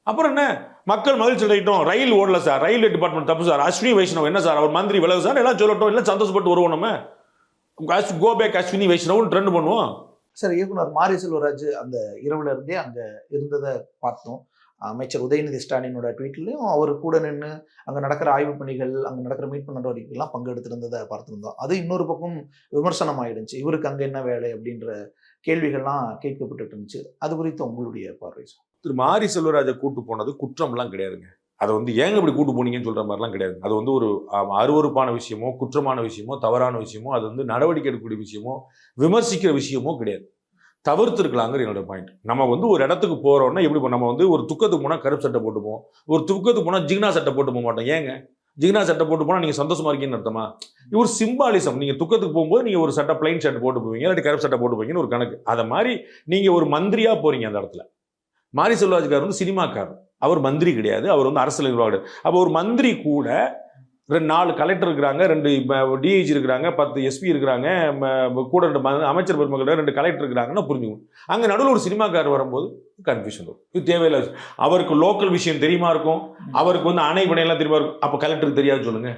அப்புறம் என்ன, மக்கள் மகிழ்ச்சி அடையிட்டோம். ரயில் ஓடல சார், ரயில்வே டிபார்ட்மெண்ட் தப்பு சார், அஸ்வினி வைஷ்ணவ் என்ன சார், அவர் மந்திரி விலகு சார், எல்லாம் சொல்லட்டும், எல்லாம் சந்தோஷப்பட்டு வருவோம். நம்ம go back Ashwini Vaishnaw trend பண்ணுவோம். சார், இயக்குனர் மாரி செல்வராஜ் அந்த இரவுல இருந்தே அங்க இருந்ததை பார்த்தோம். அமைச்சர் உதயநிதி ஸ்டாலினோட ட்வீட்லையும் அவர் கூட நின்று அங்கே நடக்கிற ஆய்வு பணிகள், அங்கே நடக்கிற மீட்பு நடவடிக்கைகள்லாம் பங்கெடுத்திருந்ததை பார்த்துருந்தோம். அது இன்னொரு பக்கம் விமர்சனம் ஆயிடுச்சு. இவருக்கு அங்கே என்ன வேலை அப்படின்ற கேள்விகள்லாம் கேட்கப்பட்டு இருந்துச்சு. அது குறித்து உங்களுடைய பார்வை சார்? திரு மாரி செல்வராஜை கூட்டு போனது குற்றம்லாம் கிடையாதுங்க. அதை வந்து ஏங்க இப்படி கூட்டு போனீங்கன்னு சொல்ற மாதிரிலாம் கிடையாது. அது வந்து ஒரு அருவருப்பான விஷயமோ, குற்றமான விஷயமோ, தவறான விஷயமோ, அது வந்து நடவடிக்கை எடுக்கக்கூடிய விஷயமோ, விமர்சிக்கிற விஷயமோ கிடையாது. தவிர்த்துருக்கலாங்கிற என்னோட பாயிண்ட். நம்ம வந்து ஒரு இடத்துக்கு போறோம்னா எப்படி, நம்ம வந்து ஒரு துக்கத்துக்கு போனால் கருப்பு சட்டை போட்டுப்போம், ஒரு துக்கத்துக்கு போனால் ஜிக்னா சட்டை போட்டு போக மாட்டோம். ஏங்க ஜிக்னா சட்டை போட்டு போனால் நீங்கள் சந்தோஷமா இருக்கீங்கன்னு அர்த்தமா? இது ஒரு சிம்பாலிசம். நீங்கள் துக்கத்துக்கு போகும்போது நீங்கள் ஒரு சட்டை பிளைன் ஷர்ட் போட்டு போவீங்க, இல்லாட்டி கருப்பு சட்டை போட்டு போவீங்கன்னு ஒரு கணக்கு. அதை மாதிரி நீங்கள் ஒரு மந்திரியா போறீங்க அந்த இடத்துல. மாரி செல்வராஜ்கார் வந்து சினிமாக்காரர், அவர் மந்திரி கிடையாது, அவர் வந்து அரசியல் நிர்வாகம். அப்போ ஒரு மந்திரி கூட 4 கலெக்டர் இருக்கிறாங்க, 2 டிஐஜி இருக்கிறாங்க, 10 எஸ்பி இருக்கிறாங்க, கூட 2 அமைச்சர் பெருமக்கள், 2 கலெக்டர் இருக்கிறாங்கன்னா புரிஞ்சுக்கணும். அங்கே நடுவில் ஒரு சினிமாக்காரர் வரும்போது கன்ஃபியூஷன் வரும். இது தேவையில்லை. அவருக்கு லோக்கல் விஷயம் தெரியுமா இருக்கும், அவருக்கு வந்து அணை பணையெல்லாம் தெரியுமா இருக்கும். அப்போ கலெக்டருக்கு தெரியாது சொல்லுங்க.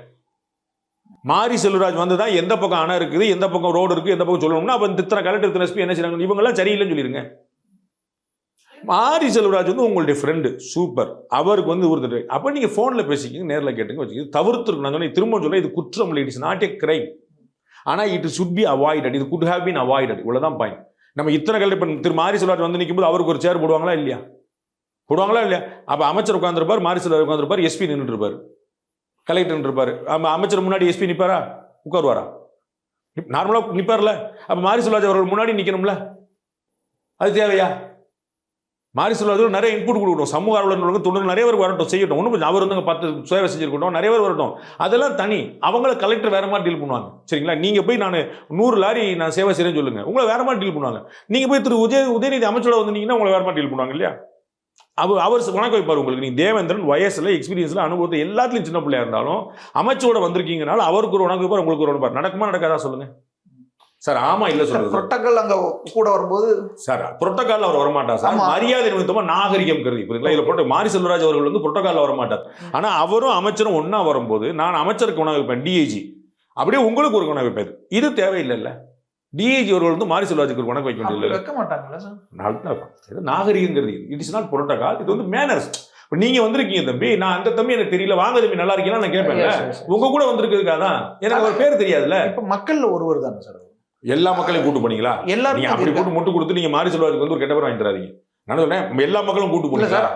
மாரி செல்வராஜ் வந்து தான் எந்த பக்கம் அணை இருக்குது, எந்த பக்கம் ரோடு இருக்குது, எந்த பக்கம் சொல்லணும்னா அப்போ இத்தனை கலெக்டர், இத்தனை எஸ்பி என்ன செய்யறாங்க, இவங்கெல்லாம் சரியில்லைன்னு சொல்லிடுங்க. மாரி செல்வராஜ் வந்து உங்களுடைய ஃப்ரெண்டு, சூப்பர், அவருக்கு வந்து ஒருத்தர். அப்போ நீங்கள் ஃபோனில் பேசிக்கிங்க, நேரில் கேட்டுங்க, வச்சுக்கிது தவிர்த்துருக்கு. நான் சொன்னேன், திரும்ப சொல்ல, இது குற்றம் இல்லை, இட்ஸ் நாட் எ கிரைம். ஆனால் இட் சுட் பி அவாய்டட், இது குட் ஹேவ் பீன் அவாய்டட். இவ்வளோதான் பாயிண்ட். நம்ம இத்தனை கல்வி இப்போ திரு மாரி செல்வராஜ் வந்து நிற்கும்போது அவருக்கு ஒரு சேர் போடுவாங்களா இல்லையா? போடுவாங்களா இல்லையா? அப்போ அமைச்சர் உட்காந்துருப்பார், மாரி செல்வராஜ் உட்காந்துருப்பார், எஸ்பி நின்றுட்டு இருப்பார், கலெக்டர் இருப்பார். அமைச்சர் முன்னாடி எஸ்பி நிற்பாரா, உட்காருவாரா? நார்மலாக நிற்பார்ல. அப்போ மாரி செல்வராஜ் அவர்கள் முன்னாடி நிற்கணும்ல, அது தேவையா? மாரி செல்வராஜ் நிறைய இன்புட் கொடுக்கணும். சமூக ஆர்வலர்களுக்கு தொண்டு நிறைய பேர் வரட்டும், செய்யட்டும். ஒன்றும் அவர் வந்து 10 சேவை செஞ்சிருக்கட்டும், நிறைய பேர் வரட்டும். அதெல்லாம் தனி. அவங்கள கலெக்டர் வேற மாதிரி டீல் பண்ணுவாங்க. சரிங்களா? நீங்க போய் நான் 100 லாரி நான் சேவை செய்யறேன்னு சொல்லுங்க, உங்களை வேற மாதிரி டீல் பண்ணுவாங்க. நீங்க போய் திரு உதயநிதி அமைச்சரோட வந்தீங்கன்னா உங்களை வேற மாதிரி டீல் பண்ணுவாங்க இல்லையா? அவர் வணக்கம் வைப்பார் உங்களுக்கு. நீங்க தேவேந்திரன் வயசுல, எக்ஸ்பீரியன்ஸ்ல, அனுபவத்தை எல்லாத்துலையும் சின்ன பிள்ளையா இருந்தாலும் அமைச்சரோட வந்திருக்கீங்கனால அவருக்கு ஒரு வணக்கம் வைப்பார், உங்களுக்கு ஒரு வணக்கம். நடக்குமா நடக்காதா சொல்லுங்க சார்? ஆமா இல்ல சொல்லுங்க. புரோட்டோகால் அங்க கூட வரும்போது சார், புரோட்டோகால் அவர் வரமாட்டார் சார். மரியாதை நிமித்தமா நாகரிகம் கருதி, புரியுங்களா? இதுல போட்டு மாரி செல்வராஜ் அவர்கள் வந்து புரோட்டோகால் வரமாட்டார். ஆனா அவரும் அமைச்சரும் ஒன்னா வரும்போது நான் அமைச்சருக்கு உணவு வைப்பேன், டிஐஜி அப்படியே உங்களுக்கு ஒரு உணவு வைப்பேன். இது தேவையில்லைல்ல. டிஐஜி அவர்கள் வந்து மாரி செல்வராஜுக்கு ஒரு உணவு வைக்க வேண்டியது வைக்க மாட்டாங்களா சார்? நாகரிகம் கருதி, இட் இஸ் நாட் புரோட்டோகால், இது வந்து மேனர்ஸ். நீங்க வந்திருக்கீங்க தம்பி, நான் அந்த தம்பி எனக்கு தெரியல, வாங்க தம்பி நல்லா இருக்கீங்களா நான் கேட்பேன். உங்க கூட வந்திருக்கிறதுக்காதான் எனக்கு ஒரு பேர் தெரியாதுல்ல. இப்ப மக்கள்ல ஒருவர் தானே சார். எல்லா மக்களையும் கூட்டு போனீங்களா? எல்லாரும் அப்படி கூட்டு முட்டு கொடுத்து நீங்க மாரி செல்வராஜுக்கு வந்து ஒரு கெட்ட பேர் வாங்கி தராதீங்க. நான் சொல்றேன் எல்லா மக்களும் கூட்டு போனீங்க சார்.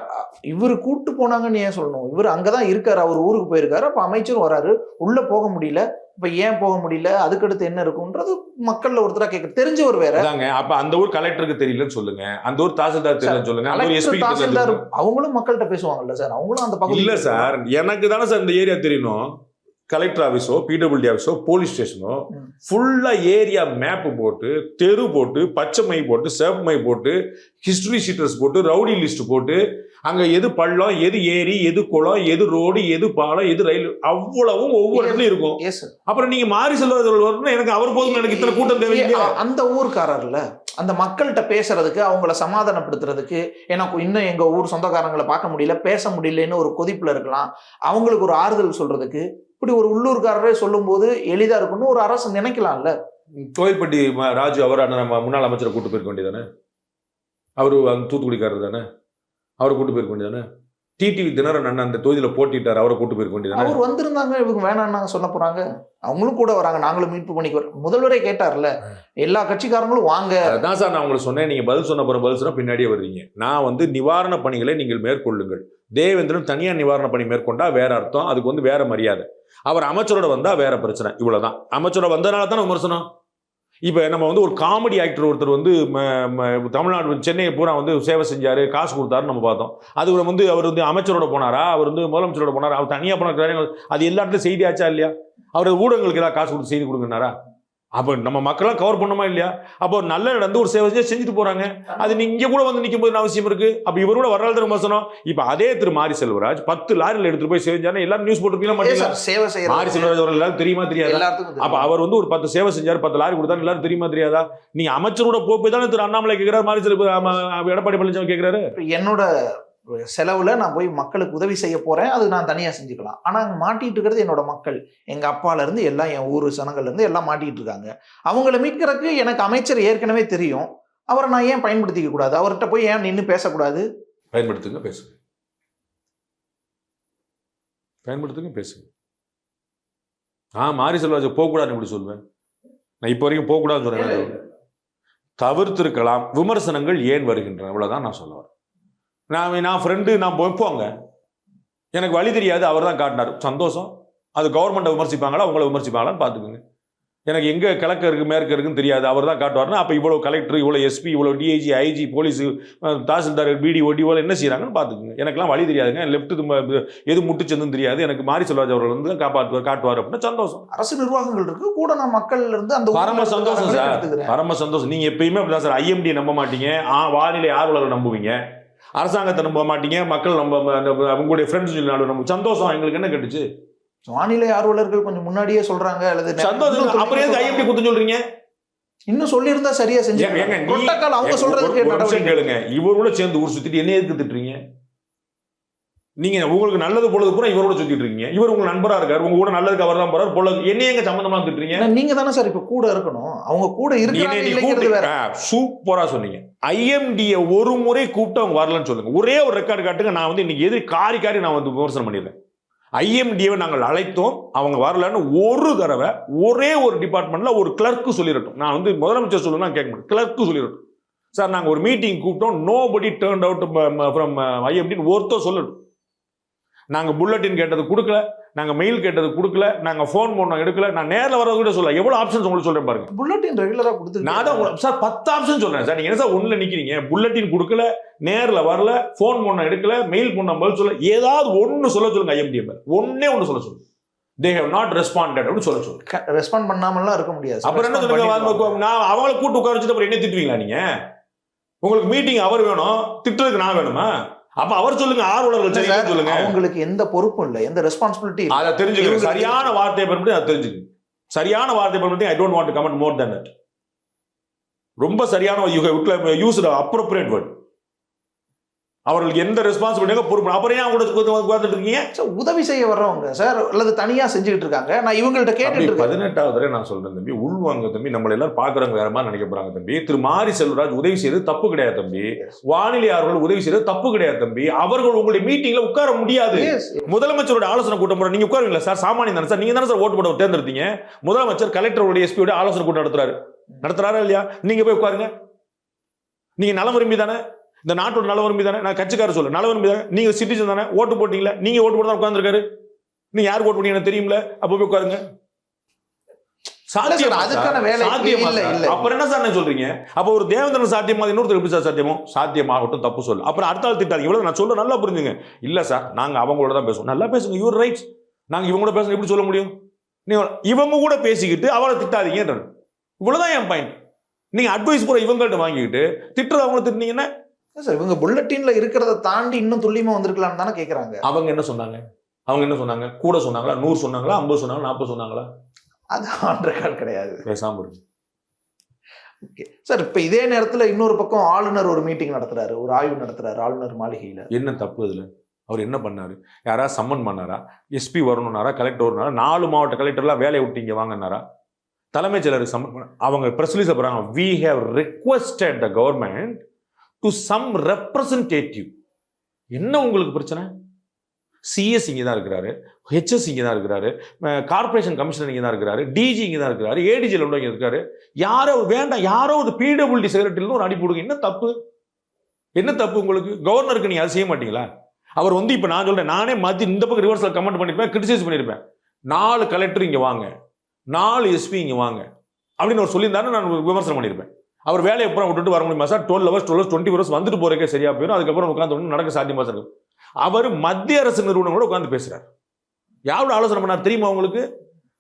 இவரு கூட்டு போனாங்கன்னு ஏன் சொல்லணும்? இவர் அங்கதான் இருக்காரு, அவர் ஊருக்கு போயிருக்காரு. அப்ப அமைச்சரும் வராரு, உள்ள போக முடியல. இப்ப ஏன் போக முடியல, அதுக்கடுத்து என்ன இருக்கும்ன்றது மக்கள்ல ஒருத்தரா கேட்க தெரிஞ்சவர் வேற. அப்ப அந்த ஊர் கலெக்டருக்கு தெரியலன்னு சொல்லுங்க, அந்த ஊர் தாசில்தார் தெரியலன்னு சொல்லுங்க. தாசில்தார் அவங்களும் மக்கள்கிட்ட பேசுவாங்கல்ல சார், அவங்களும் அந்த பக்கம் இல்ல சார். எனக்கு தானே சார் இந்த ஏரியா தெரியணும். கலெக்டர் ஆஃபீஸோ பிடபிள்யூடி ஆஃபீஸோ போலீஸ் ஸ்டேஷனோ ஃபுல்லாக ஏரியா மேப்பு போட்டு தெரு போட்டு பச்சை மை போட்டு சிவப்பு மை போட்டு ஹிஸ்டரி ஷீட்டர்ஸ் போட்டு ரவுடி லிஸ்ட் போட்டு அங்கே எது பள்ளம் எது ஏரி எது குளம் எது ரோடு எது பாலம் எது ரயில் அவ்வளவும் ஒவ்வொரு இடத்துலையும் இருக்கும். அப்புறம் நீங்க மாறி செல்வர்கள் வரணும் எனக்கு அவர் போதும் எனக்கு இத்தனை கூட்டம் தேவையில்லை. அந்த ஊர்க்காரர்ல அந்த மக்கள்கிட்ட பேசுறதுக்கு அவங்கள சமாதானப்படுத்துறதுக்கு எனக்கு இன்னும் எங்க ஊர் சொந்தக்காரங்களை பார்க்க முடியல பேச முடியலன்னு ஒரு கொதிப்புல இருக்கலாம். அவங்களுக்கு ஒரு ஆறுதல் சொல்றதுக்கு இப்படி ஒரு உள்ளூர்காரரே சொல்லும் போது எளிதா இருக்குன்னு ஒரு அரசு நினைக்கலாம்ல. கோயில்பட்டி ராஜு அவர் நம்ம முன்னாள் அமைச்சரை கூட்டு போயிருக்க வேண்டியதானே? அவரு அந்த தூத்துக்குடிக்காரர் தானே, அவரை கூட்டு போயிருக்க வேண்டியதானே? டிடிவி தினகரன் அண்ணன் அந்த தொகுதியில் போட்டிட்டார், அவரை கூட்டு போயிருக்க வேண்டியதானே? அவர் வந்திருந்தாங்க, இவங்க வேணாம்னாங்க சொல்ல போறாங்க. அவங்களும் கூட வராங்க, நாங்களும் மீட்பு பண்ணிக்கு முதல்வரே கேட்டார்ல எல்லா கட்சிக்காரங்களும் வாங்க. அதான் சார் நான் உங்களுக்கு சொன்னேன், நீங்க பதில் சொன்ன பதில் சொன்னா பின்னாடியே வர்றீங்க. நான் வந்து நிவாரண பணிகளை நீங்கள் மேற்கொள்ளுங்கள். தேவேந்திரன் தனியார் நிவாரண பணி மேற்கொண்டா வேற அர்த்தம், அதுக்கு வந்து வேற மரியாதை. அவர் அமைச்சரோட வந்தா வேற பிரச்சனை. இவ்வளவுதான். அமைச்சரோட வந்தனால தான் விமர்சனம். இப்போ நம்ம வந்து ஒரு காமெடி ஆக்டர் ஒருத்தர் வந்து தமிழ்நாடு சென்னையை பூரா வந்து சேவை செஞ்சாரு, காசு கொடுத்தாருன்னு நம்ம பார்த்தோம். அது வந்து அவர் வந்து அமைச்சரோட போனாரா, அவர் வந்து முதலமைச்சரோட போனாரா, அவர் தனியாக போனாரு, அது எல்லா இடத்துலையும் செய்தி ஆச்சா இல்லையா? அவர் ஊடகங்களுக்கு ஏதாவது காசு கொடுத்து செய்தி கொடுங்கனாரா? அப்போ நம்ம மக்களாம் கவர் பண்ணுமா இல்லையா? அப்போ நல்ல நடந்து ஒரு சேவை செஞ்சுட்டு போறாங்க. அது நீங்க கூட வந்து நிற்கும் போது அவசியம் இருக்கு. அப்ப இவரோட வரலாறு விமர்சனம். இப்ப அதே திரு மாரி செல்வராஜ் 10 லாரியில் எடுத்துட்டு போய் செஞ்சாரு, எல்லாரும் நியூஸ் போட்டுருப்பீங்களா? மாரி செல்வராஜ் அவர்கள் எல்லாரும் தெரியுமா தெரியாதா? அப்ப அவர் வந்து ஒரு 10 சேவை செஞ்சாரு, 10 லாரி கொடுத்தாரு, எல்லாரும் தெரியுமா தெரியாதா? நீ அமைச்சரோட போய் தானே திரு அண்ணாமலை கேட்கிறாரு, மாரி செல்வராஜ் எடப்பாடி பழனிசாமி கேட்கிறாரு. என்னோட செலவுல நான் போய் மக்களுக்கு உதவி செய்ய போறேன், அது நான் தனியா செஞ்சுக்கலாம். ஆனா அங்க மாட்டிட்டு இருக்கிறது என்னோட மக்கள், எங்க அப்பால இருந்து எல்லாம் என் ஊர் சனங்கள்ல இருந்து எல்லாம் மாட்டிட்டு இருக்காங்க. அவங்கள மீட்கிறதுக்கு எனக்கு அமைச்சர் ஏற்கனவே தெரியும், அவரை நான் ஏன் பயன்படுத்திக்க கூடாது? அவர்கிட்ட போய் ஏன் நின்று பேசக்கூடாது? பயன்படுத்துங்க, பேசுங்க, பயன்படுத்துங்க, பேசுங்க. மாரி செல்வராஜ் போகக்கூடாதுன்னு எப்படி சொல்வேன்? நான் இப்போ வரைக்கும் போகக்கூடாதுன்னு சொல்றேன். தவிர்த்திருக்கலாம். விமர்சனங்கள் ஏன் வருகின்றன, அவ்வளவுதான் நான் சொல்ல வரேன். நான் ஃப்ரெண்டு, நான் போங்க, எனக்கு வழி தெரியாது, அவர் தான் காட்டினார், சந்தோஷம். அது கவர்மெண்ட்டை விமர்சிப்பாங்களா உங்களை விமர்சிப்பாங்களான்னு பார்த்துக்குங்க. எனக்கு எங்கே கிழக்கு இருக்கு மேற்கு இருக்குன்னு தெரியாது, அவர் தான் காட்டுவார்னா அப்போ இவ்வளோ கலெக்டர், இவ்வளோ எஸ்பி, இவ்வளோ டிஐஜி, ஐஜி, போலீஸு, தாசில்தார், பிடிஓ, டிஓ என்ன செய்கிறாங்கன்னு பார்த்துக்குங்க. எனக்கெல்லாம் வழி தெரியாதுங்க, லெஃப்ட் எது முட்டுச்சந்துன்னு தெரியாது, எனக்கு மாரி செல்வராஜ் அவர்கள் வந்து காட்டுவார் அப்படின்னா சந்தோஷம். அரசு நிர்வாகங்கள் இருக்கு கூட, நான் மக்கள் இருந்து அந்த பரம சந்தோஷம் சார், பரம சந்தோஷம். நீங்கள் எப்பயுமே அப்படிதான் சார். ஐஎம்டி நம்ப மாட்டீங்க, வானிலை ஆர்வலர்கள் நம்புவீங்க, அரசாங்கத்தை நம்ப மாட்டீங்க, மக்கள் உங்களுடைய ஃப்ரெண்ட்ஸ் நம்ப. சந்தோஷம், எங்களுக்கு என்ன கேட்டுச்சு? வானிலை ஆர்வலர்கள் கொஞ்சம் முன்னாடியே சொல்றாங்க, அல்லது சந்தோஷம். அப்புறம் ஐஎம்டி குத்து சொல்றீங்க? இன்னும் சொல்லியிருந்தா சரியா செஞ்சாங்க. அவங்க சொல்றதுக்கு கேளுங்க. இவரோட சேர்ந்து ஊர் சுத்திட்டு என்ன எதுக்கு திட்டுறீங்க? நீங்க உங்களுக்கு நல்லது பொழுது பூரா இவரோட சுத்திட்டு இருக்கீங்க. இவர் உங்க நண்பரா இருக்காரு, உங்க கூட நல்லதுக்கு அவர் தான் போறாரு, பொழுது என்ன எங்க சம்பந்தமா திட்டுறீங்க? நீங்க தானே சார் இப்ப கூட இருக்கணும், அவங்க கூட இருக்காங்க. சூப்பரா சொன்னீங்க. ஐஎம்டியை ஒரு முறை கூப்பிட்டு அவங்க வரலன்னு சொல்லுங்க, ஒரே ஒரு ரெக்கார்டு காட்டுங்க. நான் வந்து இன்னைக்கு எதிரி காரி நான் வந்து விமர்சனம் பண்ணிடுறேன். ஐஎம்டியை நாங்கள் அழைத்தோம், அவங்க வரலன்னு ஒரு தடவை ஒரே ஒரு டிபார்ட்மெண்ட்ல ஒரு கிளர்க்கு சொல்லிடட்டும். நான் வந்து முதலமைச்சர் சொல்லணும் கேட்க மாட்டேன், கிளர்க்கு சொல்லிடட்டும். சார் நாங்கள் ஒரு மீட்டிங் கூப்பிட்டோம், நோபடி டர்ன்ட் அவுட் ஃப்ரம் ஐஎம்டின்னு ஒருத்தர் சொல்லட்டும். நாங்கள் புல்லட்டின் கேட்டது கொடுக்கல, நாங்கள் மெயில் கேட்டது கொடுக்கல, நாங்கள் ஃபோன் பண்ணோம் எடுக்கல. நான் நேரில் வரது கூட சொல்ல, எவ்வளோ ஆப்ஷன்ஸ் உங்களுக்கு சொல்றேன் பாருங்க. புல்லட்டின் ரெகுலராக கொடுத்து நான் தான் சார் 10 ஆப்ஷன் சொல்றேன் சார். நீங்கள் என்ன சார் ஒன்றில் நிற்கிறீங்க? புல்லட்டின் கொடுக்கல, நேரில் வரல, ஃபோன் பண்ண எடுக்கல, மெயில் பண்ண பதில் சொல்ல, ஏதாவது ஒன்று சொல்ல சொல்லுங்க. ஐஎம்டி ஒன்னே ஒன்று சொல்ல சொல்லுங்க. They have not responded அப்படின்னு சொல்ல சொல்லுங்க. ரெஸ்பாண்ட் பண்ணாமலாம் இருக்க முடியாது. அப்புறம் என்ன சொல்லுங்க? நான் அவங்களை கூட்டு உட்கார வச்சுட்டு அப்புறம் என்ன திட்டுவீங்களா நீங்க? உங்களுக்கு மீட்டிங் அவர் வேணும், திட்டுறதுக்கு நான் வேணுமா? அப்ப அவர் சொல்லுங்க, ஆர்வலர்கள் சொல்லுங்க. அவங்களுக்கு எந்த பொறுப்பும் இல்லை, எந்த ரெஸ்பான்சிபிலிட்டி இல்லை. அதை தெரிஞ்சுக்கணும். சரியான வார்த்தையை பயன்படுத்தி அதை தெரிஞ்சுக்கணும். சரியான வார்த்தையை பயன்படுத்தி I don't want to comment more than that. ரொம்ப சரியான யூஸ் அப்ரோப்ரியேட் வேர்ட். அவர்களுக்கு எந்த ரெஸ்பான்சிபிலிட்டியாக பொறுப்பு. அப்புறம் ஏன் உட்கார்ந்துட்டு இருக்கீங்க? உதவி செய்ய வர்றவங்க சார், அல்லது தனியா செஞ்சுக்கிட்டு இருக்காங்க. நான் இவங்கள்ட்ட கேட்டு 18வது தடவை நான் சொல்றேன் தம்பி, உள்வாங்க தம்பி. நம்மள எல்லாரும் பாக்குறவங்க வேற மாதிரி நினைக்க போறாங்க தம்பி. திரு மாரி செல்வராஜ் உதவி செய்யறது தப்பு கிடையாது தம்பி. வானிலை அவர்கள் உதவி செய்யறது தப்பு கிடையாது தம்பி. அவர்கள் உங்களுடைய மீட்டிங்ல உட்கார முடியாது. முதலமைச்சரோட ஆலோசனை கூட்டம் போற நீங்க உட்காருவீங்களா சார்? சாமானியம் தானே சார். நீங்க தானே சார் ஓட்டு போட தேர்ந்தெடுத்தீங்க. முதலமைச்சர் கலெக்டரோட எஸ்பியோட ஆலோசனை கூட்டம் நடத்துறாரா இல்லையா? நீங்க போய் உட்காருங்க. நீங்க நலம் விரும்பி தானே, இந்த நாட்டோட நல விரும்பி தானே, நான் கட்சிக்காரர் சொல்ல நல விரும்பி தானே, நீங்க சிட்டிசன் தானே, ஓட்டு போட்டீங்களா? நீங்க ஓட்டு போட்டு தான் உட்கார்ந்துருக்காரு. நீங்க யாருக்கு ஓட்டு போட்டீங்கன்னு தெரியும்ல, அப்ப போய் உட்காருங்க. சாத்தியம் அதுக்கான வேலை இல்ல. அப்புறம் என்ன சார் சொல்றீங்க? அப்ப ஒரு தேவேந்திரன் சாத்தியமா, இன்னொருத்தர் எப்படி சார் சாத்தியமோ? சாத்தியமாகட்டும், தப்பு சொல்லு. அப்புறம் அடுத்த ஆள் திட்டாதீங்க. இவ்வளவு நான் சொல்ல நல்லா புரிஞ்சுங்க. இல்ல சார் நாங்க அவங்களோட தான் பேசுவோம். நல்லா பேசுங்க, யூர் ரைட்ஸ். நாங்க இவங்க கூட பேசணும் எப்படி சொல்ல முடியும்? நீங்க இவங்க கூட பேசிக்கிட்டு அவளை திட்டாதீங்கன்றது, இவ்வளவுதான் என் பாயிண்ட். நீங்க அட்வைஸ் கூட இவங்கள்ட்ட வாங்கிக்கிட்டு திட்டுறது அவங்கள திட்டினீங்கன்னா சார் இவங்க புல்லட்டின்ல இருக்கிறத தாண்டி இன்னும் துல்லியமா வந்திருக்கலாம்னு தானே கேக்குறாங்க. அவங்க என்ன சொன்னாங்க? கூட சொன்னாங்களா? 100 சொன்னாங்களா? 50 சொன்னாங்களா? 40 சொன்னாங்களா? அது ஆன் ரெக்கார்ட் கிடையாது. பேசாம இருக்கு. ஓகே சார், இப்ப இதே நேரத்துல இன்னொரு பக்கம் ஆளுநர் ஒரு மீட்டிங் நடத்துறாரு, ஒரு ஆய்வு நடத்துறாரு ஆளுநர் மாளிகையில. என்ன தப்பு இதுல? அவர் என்ன பண்ணாரு? யாராவது சம்மன் பண்ணாரா? எஸ்பி வரணும்னாரா? கலெக்டர் வரணும்னாரா? 4 மாவட்ட கலெக்டர்லாம் வேலையை விட்டு இங்க வாங்கினாரா? தலைமைச் செயலருக்கு சம்மன் பண்ண அவங்க பிரஸ் ரிலீஸ் போறாங்க. We have requested the government to some representative. என்ன உங்களுக்கு பிரச்சனை? சிஎஸ் இங்கே தான் இருக்கிறாரு, ஹெச்எஸ் இங்கே தான் இருக்கிறாரு, கார்பரேஷன் கமிஷனர் இங்கே தான் இருக்கிறாரு, டிஜி இங்கே தான் இருக்கிறாரு, ஏடிஜியில் உள்ள இங்கே இருக்காரு. யாரோ வேண்டாம், யாரோ ஒரு பிடபிள்யூடி செக்ரட்டரியில் ஒரு அனுப்பி விடுங்க. என்ன தப்பு உங்களுக்கு? கவர்னருக்கு நீங்க அதை செய்ய மாட்டீங்களா? அவர் வந்து இப்ப நான் சொல்றேன், நானே மாத்தி இந்த பக்கம் ரிவர்ஸ்ல கமெண்ட் பண்ணிருப்பேன், கிரிட்டிசைஸ் பண்ணிருப்பேன். 4 கலெக்டர் இங்க வாங்க, 4 எஸ்பி இங்க வாங்க அப்படின்னு அவர் சொல்லியிருந்தாரு, நான் விமர்சனம் பண்ணியிருப்பேன். அவர் வேலையை அப்புறம் விட்டுட்டு வர முடியுமா சார்? 12 hours 20 hours வந்துட்டு போறக்கே சரியா போயிடும். அதுக்கப்புறம் உட்காந்து நடக்க சாத்தியமா சார்? அவர் மத்திய அரசு நிறுவனங்களோட உட்காந்து பேசுறாரு. யாரோட ஆலோசனை பண்ணார் தெரியுமா உங்களுக்கு?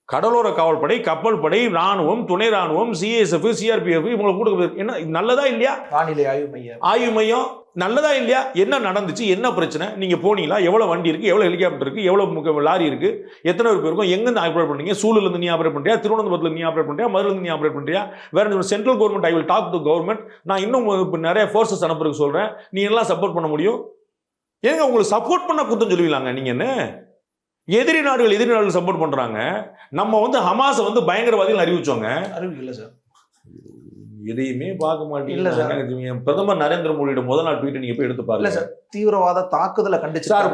கடலோர காவல்படை, கப்பல் படை, ராணுவம், துணை ராணுவம், சிஎஸ்எஃப், சிஆர்பிஎஃப் இவங்களை கூட என்ன நல்லதா இல்லையா? வானிலை ஆய்வு மையம் நல்லதா இல்லையா? என்ன நடந்துச்சு? என்ன பிரச்சனை? நீங்க போனீங்களா? எவ்வளவு வண்டி இருக்கு? எவ்வளவு ஹெலிகாப்டர் இருக்கு? எவ்வளவு லாரி இருக்கு? எத்தனை பேர் இருக்கும்? எங்க இருந்து ஆப்ரேட் பண்றீங்க? சூலூர்ல இருந்து நீ ஆப்ரேட் பண்றியா? திருவனந்தபுரத்துல நீ ஆப்ரேட் பண்றியா? மதுரையில இருந்து நீ ஆப்ரேட் பண்றியா? வேற central government I will talk to government. நான் இன்னும் நிறைய ஃபோர்ஸஸ் அனுப்புறதுக்கு சொல்றேன். நீ எல்லாம் சப்போர்ட் பண்ண முடியும்? ஏங்க உங்களுக்கு சப்போர்ட் பண்ண குத்தம் சொல்லுவீங்களாங்க? நீங்க என்ன எதிரி நாடுகள் சப்போர்ட் பண்றாங்க. நம்ம வந்து ஹமாஸ வந்து பயங்கரவாதிகள் அறிவிச்சோங்க. அறிவிக்கல சார், எதையுமே பார்க்க மாட்டீங்க. பிரதமர் நரேந்திர மோடியோட முதல் நாள் ட்வீட் நீங்க போய் எடுத்து பாருங்க. இல்ல சார், தீவிரவாத தாக்குதலை கண்டிச்சு சார்,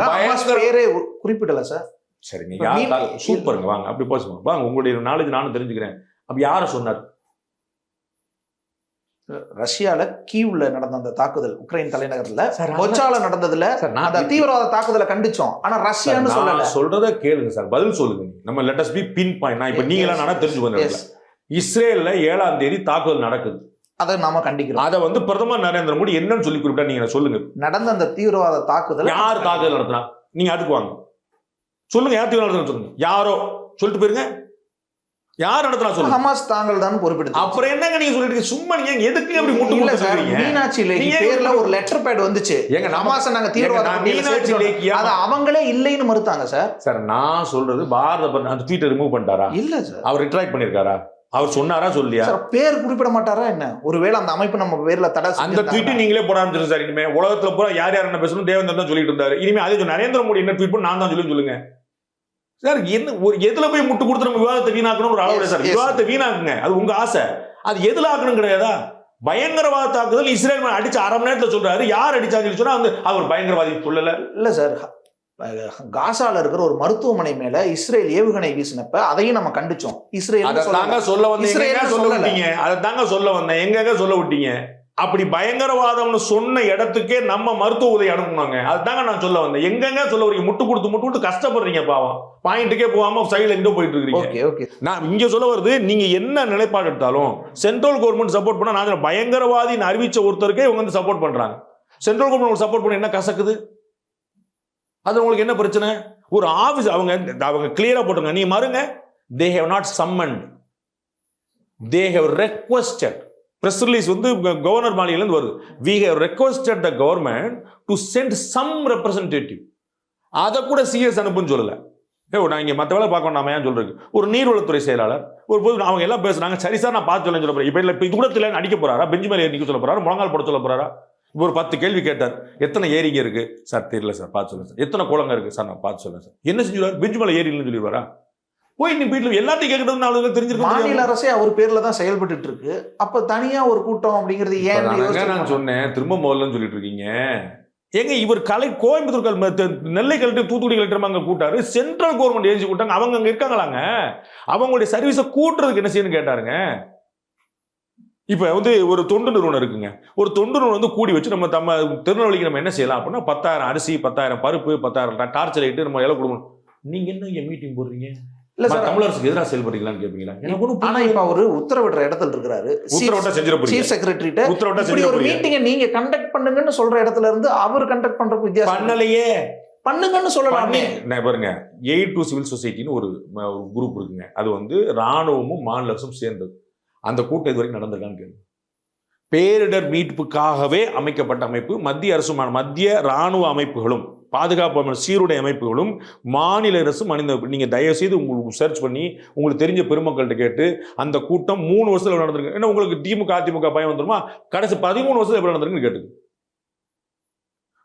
பேரே குறிப்பிடல சார். சரிங்க, சூப்பருங்க, வாங்க அப்படி பேசுவோம். வாங்க, உங்களுடைய நாலேஜ் நானும் தெரிஞ்சுக்கிறேன். அப்ப யார சொன்னார்? ரஷ்யால கீவ்ல நடந்த அந்த தாக்குதல், உக்ரைன் தலைநகர்ல பொச்சால நடந்ததுல அந்த தீவிரவாத தாக்குதலை கண்டிச்சோம். ஆனா ரஷ்யான்னு சொல்லல. சொல்றத கேளுங்க சார், பதில் சொல்லுங்க. நம்ம let us be pin point. நான் இப்ப நீங்க நானா தெரிஞ்சு வந்தேன். இஸ்ரேல்ல 7ஆம் தேதி தாக்குதல் நடக்குது, அதை நாம கண்டிக்கிறோம். அதை வந்து பிரதமர் நரேந்திர மோடி என்னன்னு சொல்லி குறிப்பிட்டா நீங்க சொல்லுங்க. நடந்த அந்த தீவிரவாத தாக்குதல் யார் தாக்குதல் நடத்தினா? நீங்க அதுக்கு வாங்க சொல்லுங்க. யார் தீவிரவாதம் சொல்லுங்க. யாரோ சொல்லிட்டு போயிருங்க. யார் நடத்தினா சொல்லுங்க. ஹமாஸ் தாங்கள் தான் பொறுப்பெடுத்து. அப்புறம் என்னங்க நீங்க சொல்லிட்டு சும்மா நீங்க எதுக்கு அப்படி முட்டு இல்ல சார்? மீனாட்சி லேக்கி பேர்ல ஒரு லெட்டர் பேட் வந்துச்சு. எங்க ஹமாஸ் நாங்க தீவிரவாத மீனாட்சி லேக்கி அது அவங்களே இல்லைன்னு மறுத்தாங்க சார். சார் நான் சொல்றது பாரத அந்த ட்வீட்டை ரிமூவ் பண்ணிட்டாரா? இல்ல சார், அவர் ரிட்ராக்ட் பண்ணிருக்காரா? அவர் சொன்னாரா சொல்லியா? பேர் குறிப்பிட மாட்டாரா என்ன? ஒருவேளை அந்த அமைப்பு நம்ம பேர்ல தடை அந்த ட்வீட் நீங்களே போட ஆரம்பிச்சிருங்க சார். இனிமே உலகத்துல பூரா யார் யார் என்ன பேசணும் தேவேந்திரன் தான் சொல்லிட்டு இருந்தாரு. இனிமே அதே நரேந்திர மோடி என்ன ட்வீட் பண்ண நான் தான் சொல்லுங்க சார். என்ன ஒரு எதுல போய் முட்டு கொடுத்து நம்ம விவாதத்தை வீணாக்கணும் ஒரு அளவு சார். விவாதத்தை வீணாக்குங்க, அது உங்க ஆசை. அது எதுல ஆக்கணும் கிடையாதா? பயங்கரவாத தாக்குதல் இஸ்ரேல் அடிச்சு 1/2 மணி நேரத்துல சொல்றாரு. யார் அடிச்சாங்கன்னு சொன்னா அவர் பயங்கரவாதி சொல்லல. இல்ல சார், காசால இருக்கிற ஒரு மருத்துவமனை மேல இஸ்ரேல் ஏவுகணை வீசினப்ப அதையும் நம்ம கண்டிச்சோம். இஸ்ரேல் தாங்க சொல்ல வந்தீங்க. அதை தாங்க சொல்ல வந்தேன். எங்க சொல்ல விட்டீங்க? அப்படி பயங்கரவாதம்னு சொன்ன இடத்துக்கே நம்ம மருத்துவ உதவி அனுப்புனாங்க. அதுதாங்க நான் சொல்ல வந்தேன். எங்கெங்க சொல்ல வரீங்க? முட்டு கொடுத்து கஷ்டப்படுறீங்க பாவம். பாயிண்ட்டுக்கே போகாம சைடுல எங்க போயிட்டு இருக்கீங்க. நான் இங்க சொல்ல வருது, நீங்க என்ன நிலைப்பாடு எடுத்தாலும் சென்ட்ரல் கவர்மெண்ட் சப்போர்ட் பண்ணா, நான் பயங்கரவாதின்னு அறிவிச்ச ஒருத்தருக்கே இவங்க வந்து சப்போர்ட் பண்றாங்க. சென்ட்ரல் கவர்மெண்ட் சப்போர்ட் பண்ண என்ன கசக்குது? அது உங்களுக்கு என்ன பிரச்சனை? ஒரு ஆபீஸ் அவங்க கிளியரா போட்டுங்க. நீ மறுங்க. they have not summoned, they have requested. Press release வந்து கவர்னர் மாளிகையில இருந்து வருது. we have requested the government to send some representative. அதை கூட சிஎஸ் அனுப்புன்னு சொல்லல. நான் இங்க மற்ற வேலை பார்க்கணும். நாம ஏன் சொல்றது? ஒரு நீர்வளத்துறை செயலாளர் ஒரு போது அவங்க எல்லாம் பேசுறாங்க. சரி சார் நான் பார்த்து சொல்ல போறேன். இப்ப இது கூட தெரியல அடிக்க போறாரா? பெஞ்சு மேலே நிக்க சொல்ல போறாரா? முழங்கால் போட சொல்ல போறாரா? ஒரு 10 கேள்வி கேட்டார். எத்தனை ஏரிங்க இருக்கு சார்? தெரியல சார், பார்த்து சொல்லுங்க சார். எத்தனை குளங்க இருக்கு சார்? நான் பார்த்து சொல்லுங்க சார். என்ன செஞ்சுருவார்? பெஞ்சு மேலே ஏரின்னு சொல்லிடுவாரா? போய் நீ வீட்டில் எல்லாத்தையும் கேட்கறது தெரிஞ்சிருக்கும். மாநில அரசே அவர் பேர்ல தான் செயல்பட்டு இருக்கு. அப்ப தனியா ஒரு கூட்டம் அப்படிங்கிறது ஏன் நான் சொன்னேன். திரும்ப முதல்ல சொல்லிட்டு இருக்கீங்க. எங்க இவர் கோயம்புத்தூர் நெல்லை கலெக்டர் தூத்துக்குடி கலெக்டர் அங்க கூட்டாரு. சென்ட்ரல் கவர்மெண்ட் ஏஜென்சி கூட்டாங்க. அவங்க அங்க இருக்காங்களாங்க. அவங்களுடைய சர்வீஸை கூட்டுறதுக்கு என்ன செய்யணும்னு கேட்டாருங்க. இப்ப வந்து ஒரு தொண்டு நிறுவனம் இருக்குங்க. ஒரு தொண்டு நிறுவனம் வந்து கூடி வச்சு நம்ம திருநெல்வேலிக்கு நம்ம என்ன செய்யலாம் அப்படின்னா 10,000 அரிசி, 10,000 பருப்பு, 10,000 டார்ச் லைட் நம்ம எல்லாம் கொடுக்கணும். நீங்க என்ன இங்க மீட்டிங் போடுறீங்க? இல்ல சார், தமிழரசுக்கு எதிராக செயல்படுறீங்களான்னு கேட்பீங்களா? ஆனா இப்ப அவரு உத்தரவிடுற இடத்துல இருக்கிறாரு. உத்தரவிட்டா செஞ்சிட போறீங்க. சீஃப் செக்ரட்டரிட்ட உத்தரவிட்டா செஞ்சிட போறீங்க. ஒரு மீட்டிங்கை நீங்க கண்டக்ட் பண்ணுங்கன்னு சொல்ற இடத்துல இருந்து அவர் கண்டக்ட் பண்ற வித்தியாசம் பண்ணலையே. பண்ணுங்கன்னு சொல்லலாமே. நான் பாருங்க, எய்ட் டு சிவில் சொசைட்டின்னு ஒரு குரூப் இருக்குங்க. அது வந்து ராணுவமும் மாநில அரசும் சேர்ந்தது. அந்த கூட்டம் இது வரைக்கும் நடந்திருக்கான்னு கேள்வி. பேரிடர் மீட்புக்காகவே அமைக்கப்பட்ட அமைப்பு. மத்திய அரசும் மத்திய ராணுவ அமைப்புகளும் பாதுகாப்பு சீருடை அமைப்புகளும் மாநில அரசும் அணிந்த. நீங்க தயவு செய்து உங்களுக்கு சர்ச் பண்ணி உங்களுக்கு தெரிஞ்ச பெருமக்கள்கிட்ட கேட்டு அந்த கூட்டம் 3 வருஷத்துல நடந்திருக்கு. ஏன்னா உங்களுக்கு திமுக அதிமுக பயம் வந்துருமா? கடைசி 13 வருஷத்துல எப்படி நடந்திருக்குன்னு கேட்டு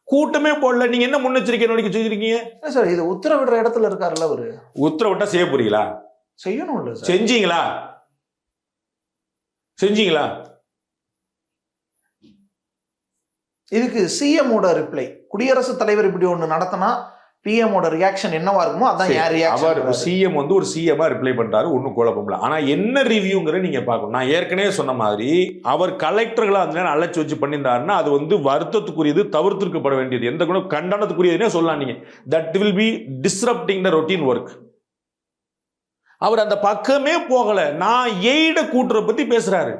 கூட்டமே போடல. நீங்க என்ன முன்னெச்சரிக்கை நடவடிக்கை செய்திருக்கீங்க சார்? இது உத்தரவிடுற இடத்துல இருக்காருல்ல அவரு. உத்தரவிட்டா செய்ய போறீங்களா? செய்யணும் இல்ல சார்? செஞ்சீங்களா? இதுக்கு சிஎம்மோட ரிப்ளை, குடியரசுத் தலைவர் இப்படி ஒண்ணு நடத்தினா பிஎம்மோட ரியாக்ஷன் என்னவா இருக்குமோ அதான் யார் ரியாக்ஷன். அவர் சிஎம் வந்து ஒரு சிஎம்மா ரிப்ளை பண்றாரு, ஒன்றும் குழப்பம் இல்லை. ஆனா என்ன ரிவ்யூங்கிற நீங்க பார்க்கணும். நான் ஏற்கனவே சொன்ன மாதிரி அவர் கலெக்டர்களா அந்த அழைச்சி வச்சு பண்ணியிருந்தாருன்னா அது வந்து வருத்தத்துக்குரியது, தவிர்த்திருக்கப்பட வேண்டியது, எந்த கூட கண்டனத்துக்குரியதுனே சொல்லலாம் நீங்க. That will be disrupting the routine work. அவர் அந்த பக்கமே போகல. நான் எய்ட கூட்டுற பத்தி பேசுறாரு.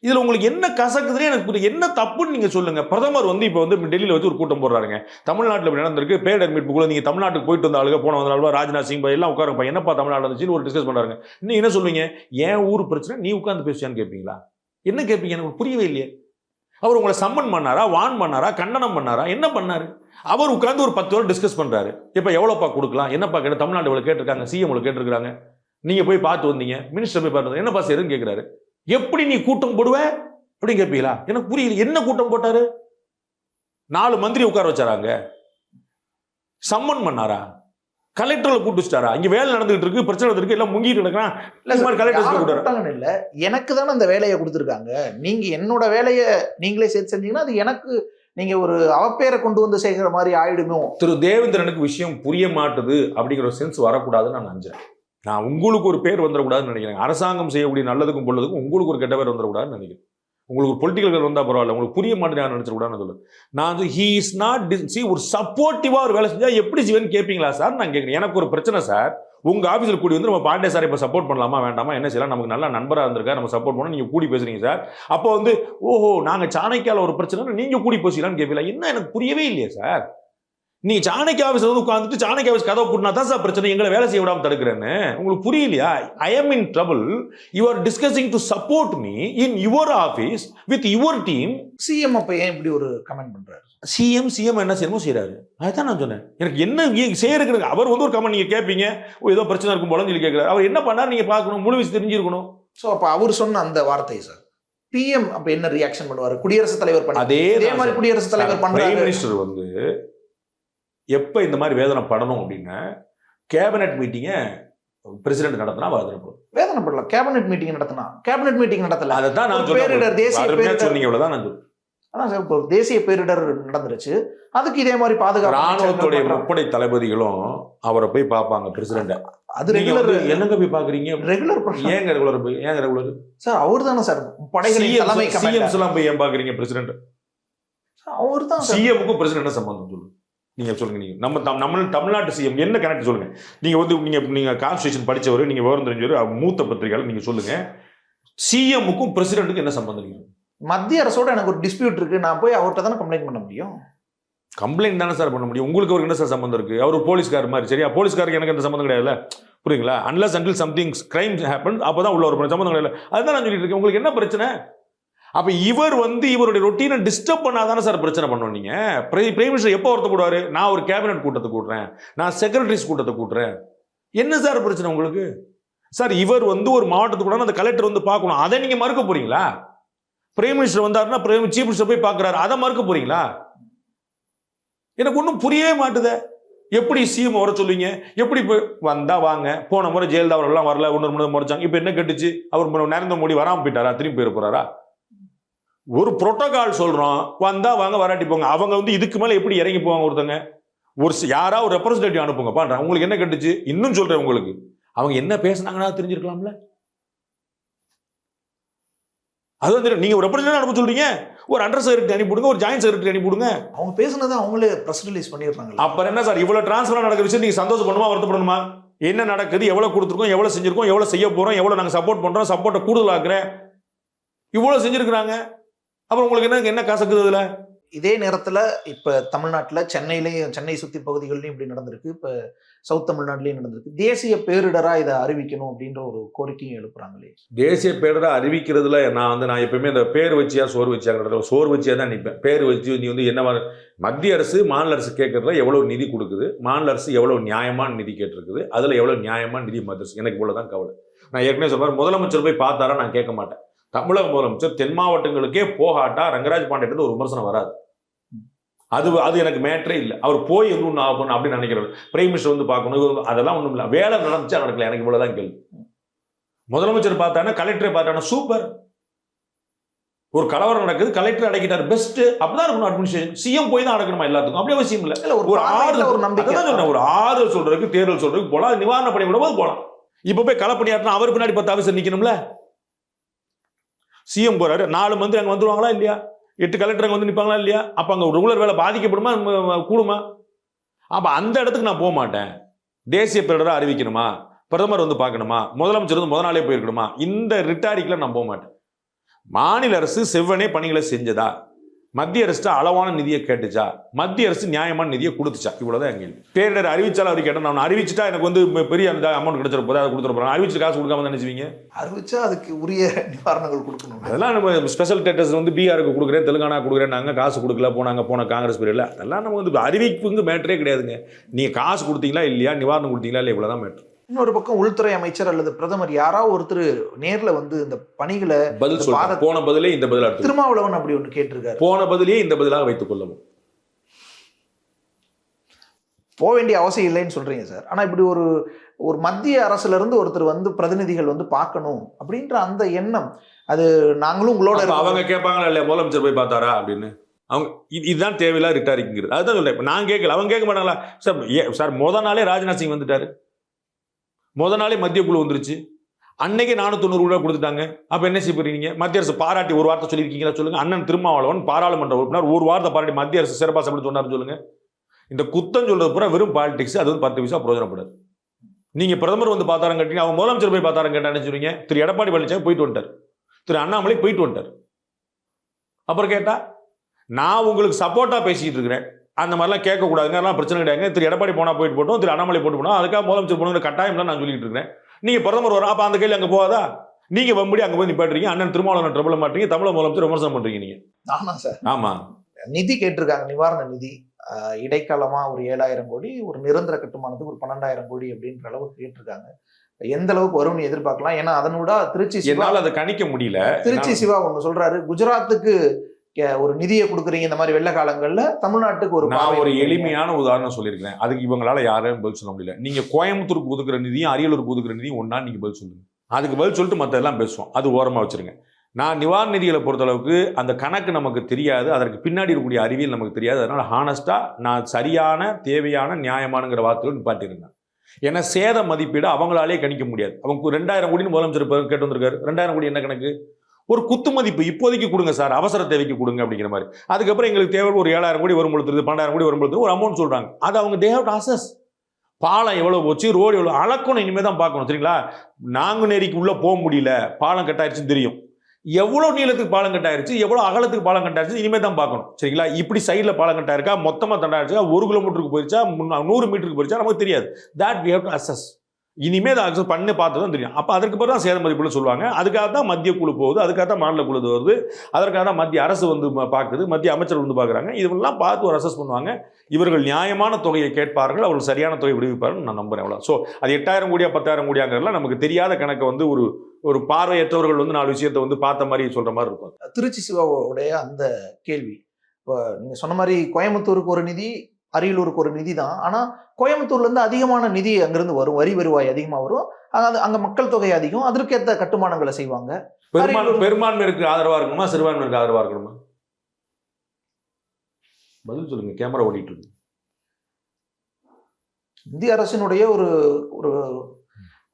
இதுல உங்களுக்கு என்ன கசக்குதுன்னு எனக்கு என்ன தப்புன்னு நீங்க சொல்லுங்க. பிரதமர் வந்து இப்ப வந்து டெல்லியில வச்சு ஒரு கூட்டம் போடுறாருங்க. தமிழ்நாட்டில் நடந்திருக்கு பேரிடர் மீட்புக்குள்ள. நீங்க தமிழ்நாட்டுக்கு போயிட்டு வந்த ஆளுங்க போன வந்தாலும் ராஜ்நாத் சிங் எல்லாம் உட்காருங்க, என்னப்பா தமிழ்நாடு வந்துச்சுன்னு ஒரு டிஸ்கஸ் பண்றாங்க. நீங்க என்ன சொல்லுவீங்க? என் ஊர் பிரச்சனை நீ உட்கார்ந்து பேசுவான்னு கேட்பீங்களா? என்ன கேட்பீங்க? எனக்கு புரியவே இல்லையே. அவர் உங்களை சம்மன் பண்ணாரா, வான் பண்ணாரா, கண்டனம் பண்ணாரா, என்ன பண்ணாரு? அவர் உட்கார்ந்து ஒரு 10 வருடம் டிஸ்கஸ் பண்றாரு. இப்ப எவ்வளவுப்பா கொடுக்கலாம், என்னப்பா கேட்டு தமிழ்நாடு இவ்வளவு கேட்டிருக்காங்க, சிஎம் இவ்வளவு கேட்டிருக்காங்க, நீங்க போய் பார்த்து வந்தீங்க, மினிஸ்டர் போய் பார்த்து என்னப்பா செய்யறதுன்னு கேட்கிறாரு. எப்படி நீ கூட்டம் போடுவ அப்படின்னு கேட்பீங்களா? எனக்கு புரியல. என்ன கூட்டம் போட்டாரு? 4 மந்திரி உட்கார வச்சாராங்க? சம்மன் பண்ணாரா? கலெக்டர்ல கூட்டு வச்சாரா? இங்க வேலை நடந்துகிட்டு இருக்கு, பிரச்சனை நடந்துருக்கு, எல்லாம் முங்கிட்டு கிடக்குறான். இல்ல, எனக்கு தானே அந்த வேலையை கொடுத்துருக்காங்க. நீங்க என்னோட வேலையை நீங்களே சேர்த்து செஞ்சீங்கன்னா அது எனக்கு நீங்க ஒரு அவப்பேரை கொண்டு வந்து செய்கிற மாதிரி ஆயிடுமோ. திரு தேவேந்திரனுக்கு விஷயம் புரிய மாட்டுது அப்படிங்கிற ஒரு சென்ஸ் வரக்கூடாதுன்னு நான் நினைச்சேன். நான் உங்களுக்கு ஒரு பேர் வந்துடக்கூடாதுன்னு நினைக்கிறேன். அரசாங்கம் செய்யக்கூடிய நல்லதுக்கும் பொழுதுக்கும் உங்களுக்கு ஒரு கெட்ட பேர் வந்துடக்கூடாதுன்னு நினைக்கிறேன். உங்களுக்கு ஒரு பொலிட்டிக்கல் வந்தா பரவாயில்ல, உங்களுக்கு புரிய மாட்டேன் நினைச்சிடக்கூடாதுன்னு சொல்லு. நான் வந்து ஹி இஸ் நாட் ஒரு சப்போர்ட்டிவா ஒரு வேலை செஞ்சா எப்படி செய்வேன்னு கேட்பீங்களா சார்? நான் கேட்குறேன். எனக்கு ஒரு பிரச்சனை சார். உங்க ஆஃபீஸில் கூடி வந்து நம்ம பாண்டே சார் இப்போ சப்போர்ட் பண்ணலாமா வேண்டாமா, என்ன செய்யலாம், நமக்கு நல்ல நண்பராக இருந்திருக்கா, நம்ம சப்போர்ட் பண்ணணும், நீங்க கூடி பேசுறீங்க சார். அப்போ வந்து ஓஹோ நாங்க சாணக்கியால ஒரு பிரச்சனை நீங்க கூடி பேசலான்னு கேட்பீங்களா? என்ன எனக்கு புரியவே இல்லையே சார். நீ சாணக்கிய ஆஃபீஸ் வந்து உட்காந்துட்டு சாணக்கிய ஆஃபீஸ் கதவை போட்டுனா தான் சார் பிரச்சனை, எங்களை வேலை செய்ய விடாம தடுக்கிறேன்னு உங்களுக்கு புரியலையா? I am in trouble. You are discussing to support me in your office with your team. CM அப்ப ஏன் இப்படி ஒரு கமெண்ட் பண்றாரு? சிஎம் என்ன செய்யணுமோ செய்யறாரு. அதுதான் நான் சொன்னேன். எனக்கு என்ன செய்யறது? அவர் வந்து ஒரு கமெண்ட் நீங்க கேட்பீங்க, ஏதோ பிரச்சனை இருக்கும் போல சொல்லி கேட்கிறாரு. அவர் என்ன பண்ணாரு நீங்க பார்க்கணும், முழு விஷயம் தெரிஞ்சிருக்கணும். ஸோ அப்ப அவர் சொன்ன அந்த வார்த்தை சார், பிஎம் அப்ப என்ன ரியாக்ஷன் பண்ணுவாரு? குடியரசுத் தலைவர் பண்ண அதே மாதிரி குடியரசுத் தலைவர் பண்றாரு. மினிஸ்டர் வந்து எப்ப இந்த மாதிரி வேதனை படணும் அப்படின்னா கேபினெட் மீட்டிங்கை பிரசிடென்ட் நடத்தினா வேதனைப்படலாம். கேபினெட் மீட்டிங் நடத்தினா கேபினெட் மீட்டிங் நடத்தல. அதான் நான் பேரிடர் தேசிய பேரிடர் சொன்னீங்க இவ்வளவுதான் நான் சொல்றேன். அதான் சார் இப்போ தேசிய பேரிடர் நடந்துருச்சு, அதுக்கு இதே மாதிரி பாதுகாப்பு ராணுவத்துடைய முப்படை தளபதிகளும் அவரை போய் பார்ப்பாங்க பிரசிடென்ட். அது ரெகுலர். என்னங்க போய் பாக்குறீங்க? ரெகுலர். ஏங்க ரெகுலர் போய் ஏங்க ரெகுலர் சார்? அவர் தானே சார் படைகளின் தலைமை சிஎம்ஸ் எல்லாம் போய் ஏன் பாக்குறீங்க பிரசிடென்ட்? அவர் தான். சிஎம்முக்கும் பிரசிடென்ட் என்ன சம்பந்தம் சொல்லு நீங்க சொல்லுங்க. நீங்க நம்ம தமிழ்நாட்டு சிஎம் என்ன கனெக்ட் சொல்லுங்க. நீங்க வந்து நீங்க கான்ஸ்டிடியூஷன் படிச்சவர், நீங்க விவரம் தெரிஞ்சவர், மூத்த பத்திரிகையாளர், நீங்க சொல்லுங்க சிஎம்முக்கும் பிரசிடென்ட்டுக்கும் என்ன சம்பந்தம்? நீங்க மத்திய அரசோட எனக்கு ஒரு டிஸ்பியூட் இருக்கு, நான் போய் அவர்கிட்ட தானே கம்ப்ளைண்ட் பண்ண முடியும். கம்ப்ளைண்ட் தானே சார் பண்ண முடியும். உங்களுக்கு அவருக்கு என்ன சார் சம்பந்தம் இருக்கு? அவர் போலீஸ்கார் மாதிரி. சரியா? போலீஸ்காருக்கு எனக்கு எந்த சம்பந்தம் கிடையாது. புரியுங்களா? Unless until something crime happen அப்பதான் உள்ள ஒரு சம்பந்தம் கிடையாது. அதுதான் நான் சொல்லிட்டு இருக்கேன். உங்களுக்கு என்ன பிரச்சனை? அப்ப இவர் வந்து இவருடைய ரொட்டீனை டிஸ்டர்ப் பண்ணாதானே சார் பிரச்சனை பண்ணுவோம். நீங்க பிரைம் மினிஸ்டர் எப்போ ஒருத்த கூடுவாரு? நான் ஒரு கேபினட் கூட்டத்தை கூட்டுறேன், நான் செக்ரட்டரிஸ் கூட்டத்தை கூட்டுறேன். என்ன சார் பிரச்சனை உங்களுக்கு? சார் இவர் வந்து ஒரு மாவட்டத்துக்கு கூட அந்த கலெக்டர் வந்து பார்க்கணும், அதை நீங்க மறுக்க போறீங்களா? பிரைம் மினிஸ்டர் வந்தாருன்னா சீஃப் மினிஸ்டர் போய் பார்க்கிறாரு, அதை மறுக்க போறீங்களா? எனக்கு ஒன்றும் புரியவே மாட்டுதே. எப்படி சிஎம் வர சொல்லுவீங்க? எப்படி வந்தா வாங்க, போன முறை ஜெயலலிதா அவர்கள்லாம் வரல, இன்னொரு முறை முறைச்சாங்க, இப்போ என்ன கட்டுச்சு? அவர் நரேந்திர மோடி வராமல் போயிட்டாரா? திரும்பி போயிட போறாரா? ஒரு புரோட்டோகால் சொல்றோம், வந்தா வாங்க, வராட்டி போங்க. அவங்க வந்து இதுக்கு மேல எப்படி இறங்கி போவாங்க? ஒருத்தங்க ஒரு யாரா ஒரு ரெப்ரஸன்டேட்டிவ் அனுப்புங்க பண்றாங்க. உங்களுக்கு என்ன கட்டுச்சு? இன்னும் சொல்றேன், உங்களுக்கு அவங்க என்ன பேசினாங்கன்னா தெரிஞ்சிருக்கலாம்ல. அது வந்து நீங்க ஒரு ரெப்ரஸன்டேட்டிவ் அனுப்ப சொல்றீங்க, ஒரு அண்டர் செக்ரட்டரி அனுப்பிடுங்க, ஒரு ஜாயின்ட் செக்ரட்டரி அனுப்பிடுங்க. அவங்க பேசுனதை அவங்களே பிரஸ் ரிலீஸ் பண்ணிடுறாங்க. அப்புறம் என்ன சார் இவ்வளவு டிரான்ஸ்பர் நடக்கிற விஷயம் நீங்க சந்தோஷப்படணுமா வருத்தப்படணுமா? என்ன நடக்குது, எவ்வளவு கொடுத்துருக்கோம், எவ்வளவு செஞ்சிருக்கோம், எவ்வளவு செய்ய போறோம், எவ்வளவு நாங்க சப்போர்ட் பண்றோம், சப்போர்ட்டை கூடுதலாக்குறேன், இவ்வளவு செஞ்சிருக்கிறாங்க. அப்புறம் உங்களுக்கு என்ன கசக்குது? இதுல இதே நேரத்துல இப்ப தமிழ்நாட்டுல சென்னையிலையும், சென்னை சுத்தி பகுதிகளிலும் இப்படி நடந்திருக்கு. இப்ப சவுத் தமிழ்நாட்டிலையும் நடந்திருக்கு. தேசிய பேரிடரா இதை அறிவிக்கணும் அப்படின்ற ஒரு கோரிக்கையும் எழுப்புறாங்களே. தேசிய பேரிடரை அறிவிக்கிறதுல நான் எப்பவுமே இந்த பேர் வச்சியா சோறு வச்சியா சோறு வச்சியா தான் நிற்பேன். பேர் வச்சு நீ வந்து என்ன மத்திய அரசு மாநில அரசு கேட்கறதுல எவ்வளவு நிதி கொடுக்குது, மாநில அரசு எவ்வளவு நியாயமான நிதி கேட்டிருக்குது, அதுல எவ்வளவு நியாயமான நிதி மத்திய அரசு, எனக்கு இவ்வளவுதான் கவலை. நான் ஏற்கனவே சொல்றேன், முதலமைச்சர் போய் பார்த்தாரா நான் கேட்க மாட்டேன். தமிழக முதலமைச்சர் தென் மாவட்டங்களுக்கே போகாட்டா ரங்கராஜ் பாண்டியன் ஒரு விமர்சனம் வராது. அது எனக்கு மேட்டரே இல்லை. அவர் போய் எதுவும் ஒன்று ஆகணும் அப்படின்னு நினைக்கிறாரு. பிரைம் மினிஸ்டர் வந்து பார்க்கணும், அதெல்லாம் ஒன்றும் இல்லை. வேலை நடந்துச்சா நடக்கல, எனக்கு இவ்வளவுதான் கேள்வி. முதலமைச்சர் பார்த்தானா, கலெக்டரை பார்த்தானா, சூப்பர். ஒரு கலவரம் நடக்குது, கலெக்டர் அடக்கிட்டார், பெஸ்ட். அப்படிதான் இருக்கணும் அட்மினிஸ்ட்ரேஷன். சிஎம் போய் தான் அடக்கணுமா எல்லாத்துக்கும்? அப்படியே அவசியம் இல்லை. ஒரு ஆறு நம்பிக்கை சொல்றேன், ஒரு ஆறு சொல்றதுக்கு, தேர்தல் சொல்றதுக்கு போலாம், நிவாரண பணி விடும்போது போலாம். இப்ப போய் களப்பணியாற்றினா அவர் பின்னாடி 10 ஆஃபீஸர் நிக்கணும்ல. சிஎம் போறாரு, 4 மந்திரி அங்க வந்துருவாங்களா இல்லையா? 8 கலெக்டர் அங்க வந்து நிப்பாங்களா இல்லையா? அப்ப அங்க ரெகுலர் வேலை பாதிக்கப்படுமா கூடுமா? அப்ப அந்த இடத்துக்கு நான் போக மாட்டேன். தேசிய பேரிடரா அறிவிக்கணுமா, பிரதமர் வந்து பார்க்கணுமா, முதலமைச்சர் வந்து முத நாளே போயிருக்கணுமா, இந்த ரிட்டாரிக்ல நான் போக மாட்டேன். மாநில அரசு செவ்வனே பணிகளை செஞ்சதா, மத்திய அரசு அளவான நிதியை கேட்டுச்சா, மத்திய அரசு நியாயமான நிதியை கொடுத்துச்சா, இவ்வளவுதான் எங்க பேரிடர் அறிவிச்சாலும் அவர் கேட்டேன். நான் அறிவிச்சுட்டா எனக்கு வந்து பெரிய அமௌண்ட் கிடைச்சிட போது, அதை கொடுத்துட போறேன். அறிவிச்சு காசு கொடுக்காம தான் நினைச்சுவீங்க? அறிவிச்சா அதுக்கு உரிய நிவாரணங்கள் கொடுக்கணும். அதெல்லாம் நம்ம ஸ்பெஷல் ஸ்டேட்டஸ் வந்து பீகாருக்கு கொடுக்குறேன், தெலுங்கானா கொடுக்குறேன், நாங்கள் காசு கொடுக்கல போன காங்கிரஸ் பீரியட்ல. அதெல்லாம் நம்ம வந்து அறிவிப்புங்க மேட்டரே கிடையாதுங்க. நீங்க காசு கொடுத்தீங்களா இல்லையா, நிவாரணம் கொடுத்தீங்களா இல்லையா, இவ்வளவுதான் மேட்டர். இன்னொரு பக்கம் உள்துறை அமைச்சர் அல்லது பிரதமர் யாராவது ஒருத்தர் நேர்ல வந்து இந்த பணிகளை பதில் சொல்ல போன பதிலே இந்த பதிலா திருமாவளவன் அப்படி ஒன்று கேட்டிருக்காரு. போன பதிலே இந்த பதிலாக வைத்துக் கொள்ளவும் போக வேண்டிய அவசியம் இல்லைன்னு சொல்றீங்க சார். ஆனா இப்படி ஒரு மத்திய அரசுல இருந்து ஒருத்தர் வந்து பிரதிநிதிகள் வந்து பார்க்கணும் அப்படின்ற அந்த எண்ணம், அது நாங்களும் உங்களோட அவங்க கேட்பாங்களா இல்லையா, முதலமைச்சர் போய் பார்த்தாரா அப்படின்னு. அவங்க இதுதான் தேவையில்லா ரிட்டாரிக்ங்கிறது. அதுதான் சொல்றேன். நான் கேட்கல, அவங்க கேட்க மாட்டாங்களா சார்? சார் முத நாளே ராஜ்நாத் சிங் வந்துட்டாரு, முத நாளே மத்திய குழு வந்துருச்சு, அன்னைக்கு 490 ரூபாய் கொடுத்துட்டாங்க. அப்ப என்ன செய்ய போறீங்க? மத்திய அரசு பாராட்டி ஒரு வார்த்தை சொல்லியிருக்கீங்களா சொல்லுங்க. அண்ணன் திருமாவளவன் பாராளுமன்ற உறுப்பினர் ஒரு வார்த்தை பாராட்டி மத்திய அரசு சிறப்பாக அப்படி சொன்னாரு சொல்லுங்க. இந்த குத்தம் சொல்றது பூரா வெறும் பாலிடிக்ஸ். அது வந்து 10 பைசா பிரயோஜனப்படாது. நீங்க பிரதமர் வந்து பார்த்தாரம் கேட்டீங்க, அவங்க முதலமைச்சர் போய் பார்த்தாரம் கேட்டா என்ன சொல்றீங்க? திரு எடப்பாடி பழனிசாமி போயிட்டு வந்துட்டார், திரு அண்ணாமலை போயிட்டு வந்துட்டார். அப்புறம் கேட்டா நான் உங்களுக்கு சப்போர்ட்டா பேசிட்டு இருக்கிறேன், அந்த மாதிரிலாம் கேட்கக்கூடாதுங்க, பிரச்சனை கிடையாது. திரு எடப்பாடி போனா போயிட்டு போட்டோம், திரு அண்ணாமலை போட்டு போனோம், அதுக்காக முதலமைச்சர் போன கட்டாயம் தான் நான் சொல்லிட்டு இருக்கேன். நீங்க பிரதமர் வரும், அப்ப அந்த கேள்வி அங்க போகாதா? நீங்க வம்படி அங்க போய் நிப்பாட்டுறீங்க, அண்ணன் திருமாவளவன் ட்ரபிள் மாட்டீங்க, தமிழக முதலமைச்சர் விமர்சனம் பண்றீங்க நீங்க. ஆமா சார், ஆமா. நிதி கேட்டிருக்காங்க, நிவாரண நிதி இடைக்காலமா ஒரு 7,000 கோடி, ஒரு நிரந்தர கட்டுமானத்துக்கு ஒரு 12,000 கோடி அப்படின்ற அளவுக்கு கேட்டிருக்காங்க. எந்த அளவுக்கு வரும்னு எதிர்பார்க்கலாம்? ஏன்னா அதனோட திருச்சி சிவா அதை கணிக்க முடியல. திருச்சி சிவா ஒண்ணு சொல்றாரு, குஜராத்துக்கு ஒரு நிதியை கொடுக்குறீங்க இந்த மாதிரி வெள்ள காலங்கள்ல, தமிழ்நாட்டுக்கு ஒரு எளிமையான உதாரணம் சொல்லியிருக்கேன். அதுக்கு இவங்களால யாரும் பதில் சொல்ல முடியல. நீங்க கோயம்புத்தூருக்கு ஒதுக்குற நிதியும் அரியலூருக்கு ஒதுக்குற நிதியும் ஒன்னா நீங்க பதில் சொல்லுங்க. அதுக்கு பதில் சொல்லிட்டு மற்ற எல்லாம் பேசுவோம், அது ஓரமா வச்சிருங்க. நான் நிவாரண நிதிகளை பொறுத்தளவுக்கு அந்த கணக்கு நமக்கு தெரியாது, அதற்கு பின்னாடி இருக்கக்கூடிய அறிவியல் நமக்கு தெரியாது. அதனால ஹானஸ்டா நான் சரியான தேவையான நியாயமானங்கிற வார்த்தைகள் நிப்பாட்டிருந்தேன். ஏன்னா சேத மதிப்பீடு அவங்களாலே கணிக்க முடியாது. அவங்க 2,000 கோடின்னு முதலமைச்சர் கேட்டு வந்திருக்காரு. 2,000 கோடி என்ன கணக்கு? ஒரு குத்து மதிப்பு இப்போதைக்கு கொடுங்க சார், அவசர தேவைக்கு கொடுங்க அப்படிங்கிற மாதிரி. அதுக்கப்புறம் எங்களுக்கு தேவை ஒரு 7,000 கோடி வரும் பொழுது, 12,000 கோடி வரும் பொழுது ஒரு அமௌண்ட் சொல்றாங்க. அது அவங்க தே ஹேவ் டு அசஸ். பாலம் எவ்வளவு போச்சு, ரோடு எவ்வளவு அளக்கணும், இனிமே தான் பார்க்கணும். சரிங்களா? நாங்குநேரிக்கு உள்ள போக முடியல, பாலம் கட்டாயிருச்சுன்னு தெரியும். எவ்வளவு நீளத்துக்கு பாலம் கட்டாயிருச்சு, எவ்வளவு அகலத்துக்கு பாலம் கட்டாயிருச்சு, இனிமே தான் பார்க்கணும். சரிங்களா? இப்படி சைட்ல பாலம் கட்டாயிருக்கா, மொத்தமா தண்டாயிருச்சா, 1 கிலோமீட்டருக்கு போயிருச்சா, 100 மீட்டருக்கு போயிருச்சா, நமக்கு தெரியாது. That we have to assess. இனிமே அதை அக்சஸ் பண்ணி பார்த்து தான் தெரியும். அப்போ அதற்கு பிறகு தான் சேத மதிப்புன்னு சொல்லுவாங்க. அதுக்காக தான் மத்திய குழு போகுது, அதுக்காக தான் மாநில குழு வருது, அதற்காக தான் மத்திய அரசு வந்து பார்க்குது, மத்திய அமைச்சர் வந்து பார்க்குறாங்க. இதெல்லாம் பார்த்து ஒரு அசஸ் பண்ணுவாங்க. இவர்கள் நியாயமான தொகையை கேட்பார்கள், அவர்கள் சரியான தொகை விடுவிப்பார்கள் நான் நம்புறேன். அவ்வளோ. ஸோ அது 8,000 கோடியா 10,000 கோடியாங்கிறதுலாம் நமக்கு தெரியாத கணக்கை வந்து ஒரு பார்வையற்றவர்கள் வந்து 4 விஷயத்தை வந்து பார்த்த மாதிரி சொல்ற மாதிரி இருக்கும். திருச்சி சிவாவுடைய அந்த கேள்வி, இப்போ நீங்க சொன்ன மாதிரி கோயம்புத்தூருக்கு ஒரு நிதி, அரியலூருக்கு ஒரு நிதி தான். ஆனா கோயம்புத்தூர்ல இருந்து அதிகமான நிதி அங்கிருந்து வரும், வரி வருவாய் அதிகமா வரும், அங்க மக்கள் தொகை அதிகம், அதற்கேற்ற கட்டுமானங்களை செய்வாங்க. பெரும்பான்மையிற்கு ஆதரவா இருக்கணுமா, சிறுபான்மையிற்கு ஆதரவா இருக்கணுமா? பதில் சொல்லுங்க, கேமரா ஓடிட்டு இருக்கு. இந்திய அரசினுடைய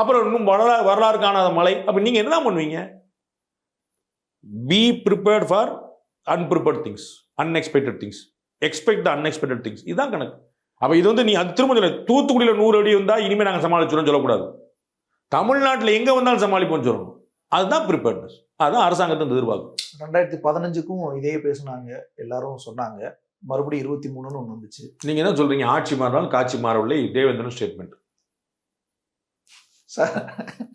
அப்புறம் இன்னும் வரலாறு காணாத மழை. அப்ப நீங்க என்ன பண்ணுவீங்க? Be prepared for unprepared things, unexpected things, expect the unexpected things. இதுதான் கணக்கு. அப்ப இது வந்து நீ அது திரும்ப சொல்ல, தூத்துக்குடியில் 100 அடி வந்தா இனிமே நாங்க சமாளிச்சிடும் சொல்லக்கூடாது. தமிழ்நாட்டில் எங்க வந்தாலும் சமாளிப்போம் சொல்லணும். அதுதான் ப்ரிப்பேர்ட்னஸ். அதுதான் அரசாங்கத்தை எதிர்பார்க்கும். 2015க்கும் இதே பேசுனாங்க, எல்லாரும் சொன்னாங்க. மறுபடியும் 23ன்னு ஒன்று வந்துச்சு. நீங்க என்ன சொல்றீங்க? ஆட்சி மாறினாலும் காட்சி மாறவில்லை, தேவேந்திரன் ஸ்டேட்மெண்ட். சார்,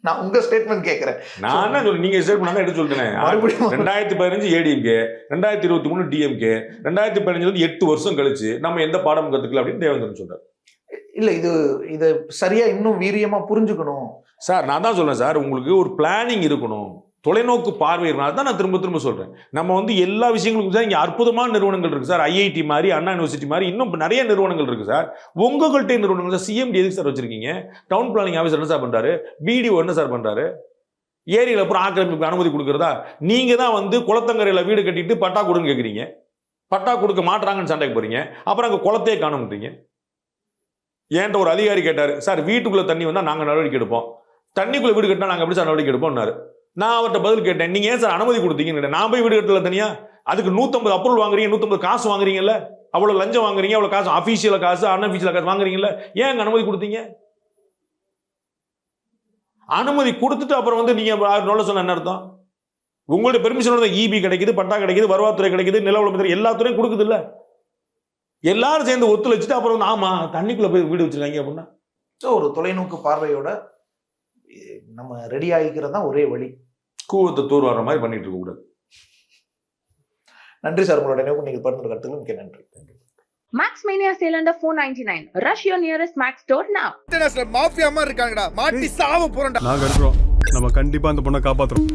நான் உங்க ஸ்டேட்மெண்ட் கேட்கிறேன். நான் என்ன சொல்றேன், நீங்க ஸ்டேட்மெண்ட் எடுத்து சொல்றேன். 2015 ஏடிஎம்கே, 2023 டிஎம்கே, 2015 8 வருஷம் கழிச்சு நம்ம எந்த பாடம் கத்துக்கல அப்படின்னு தேவேந்திரன் சொல்றாரு. இல்ல, இது சரியா இன்னும் வீரியமா புரிஞ்சுக்கணும் சார். நான் தான் சொல்றேன் சார், உங்களுக்கு ஒரு பிளானிங் இருக்கணும், தொலைநோக்கு பார்வை இருக்கணும். தான் நான் திரும்ப சொல்றேன். நம்ம வந்து எல்லா விஷயங்களுக்கும் சார் இங்க அற்புதமான நிறுவனங்கள் இருக்கு சார். ஐஐடி மாதிரி, அண்ணா யூனிவர்சிட்டி மாதிரி இன்னும் நிறைய நிறுவனங்கள் இருக்கு சார். உங்கள்கிட்ட நிறுவனங்கள் சார். சிஎம்டி எதுக்கு சார் வச்சிருக்கீங்க? டவுன் பிளானிங் ஆஃபீஸர் என்ன சார் பண்றாரு? பிடிஓ என்ன சார் பண்றாரு? ஏரியில அப்புறம் ஆக்கிரமிப்பு அனுமதி கொடுக்கறதா? நீங்க தான் வந்து குளத்தங்கரையில வீடு கட்டிட்டு பட்டா கொடுன்னு கேட்குறீங்க. பட்டா கொடுக்க மாட்டாங்கன்னு சண்டைக்கு போறீங்க. அப்புறம் அங்க குளத்தையே காணும்ன்றீங்க. ஏன்ட்ட ஒரு அதிகாரி கேட்டாரு, சார் வீட்டுக்குள்ள தண்ணி வந்தா நாங்க நடவடிக்கை எடுப்போம், தண்ணிக்குள்ள வீடு கட்டினா நாங்க எப்படி சார் நடவடிக்கை எடுப்போம்னாரு. நான் அவர்கிட்ட பதில் கேட்டேன், நீங்க ஏன் சார் அனுமதி கொடுத்தீங்கன்னு. நான் போய் வீடு கட்டல தனியா, அதுக்கு 150 அப்ரூவல் வாங்குறீங்க, 150 காசு வாங்குறீங்கல்ல, அவ்வளவு லஞ்சம் வாங்குறீங்க, அவ்வளவு காசு அபிஷியல் காசு அன்அபிஷியல் காசு வாங்குறீங்கல்ல, ஏன் அனுமதி கொடுத்தீங்க? அனுமதி கொடுத்துட்டு அப்புறம் வந்து நீங்க நோல சொன்ன என்ன அர்த்தம்? உங்களுடைய பெர்மிஷனோட இபி கிடைக்குது, பட்டா கிடைக்குது, வருவாய்த்துறை கிடைக்குது, நில உளவுத்துறை எல்லா துறையும் கொடுக்குது இல்ல. எல்லாரும் சேர்ந்து ஒத்துழைச்சிட்டு அப்புறம் வந்து ஆமா தண்ணிக்குள்ள போய் வீடு வச்சிருக்காங்க அப்படின்னா ஒரு தொலைநோக்கு பார்வையோட நம்ம ரெடி ஆகிக்கிறது தான் ஒரே வழி. கூவத்தை தூர் வர்ற மாதிரி பண்ணிட்டு இருக்க கூடாது. நன்றி சார், உங்களோட நினைவு நீங்கள் பகிர்ந்து கருத்துக்கள் மிக்க நன்றி. Max Mania sale under 499. Rush your nearest Max store now. International mafia மாதிரி இருக்காங்கடா, மாட்டி சாவ போறேன்டா. நாங்க இருக்கிறோம், நம்ம கண்டிப்பா அந்த பொண்ணை காப்பாத்துறோம்.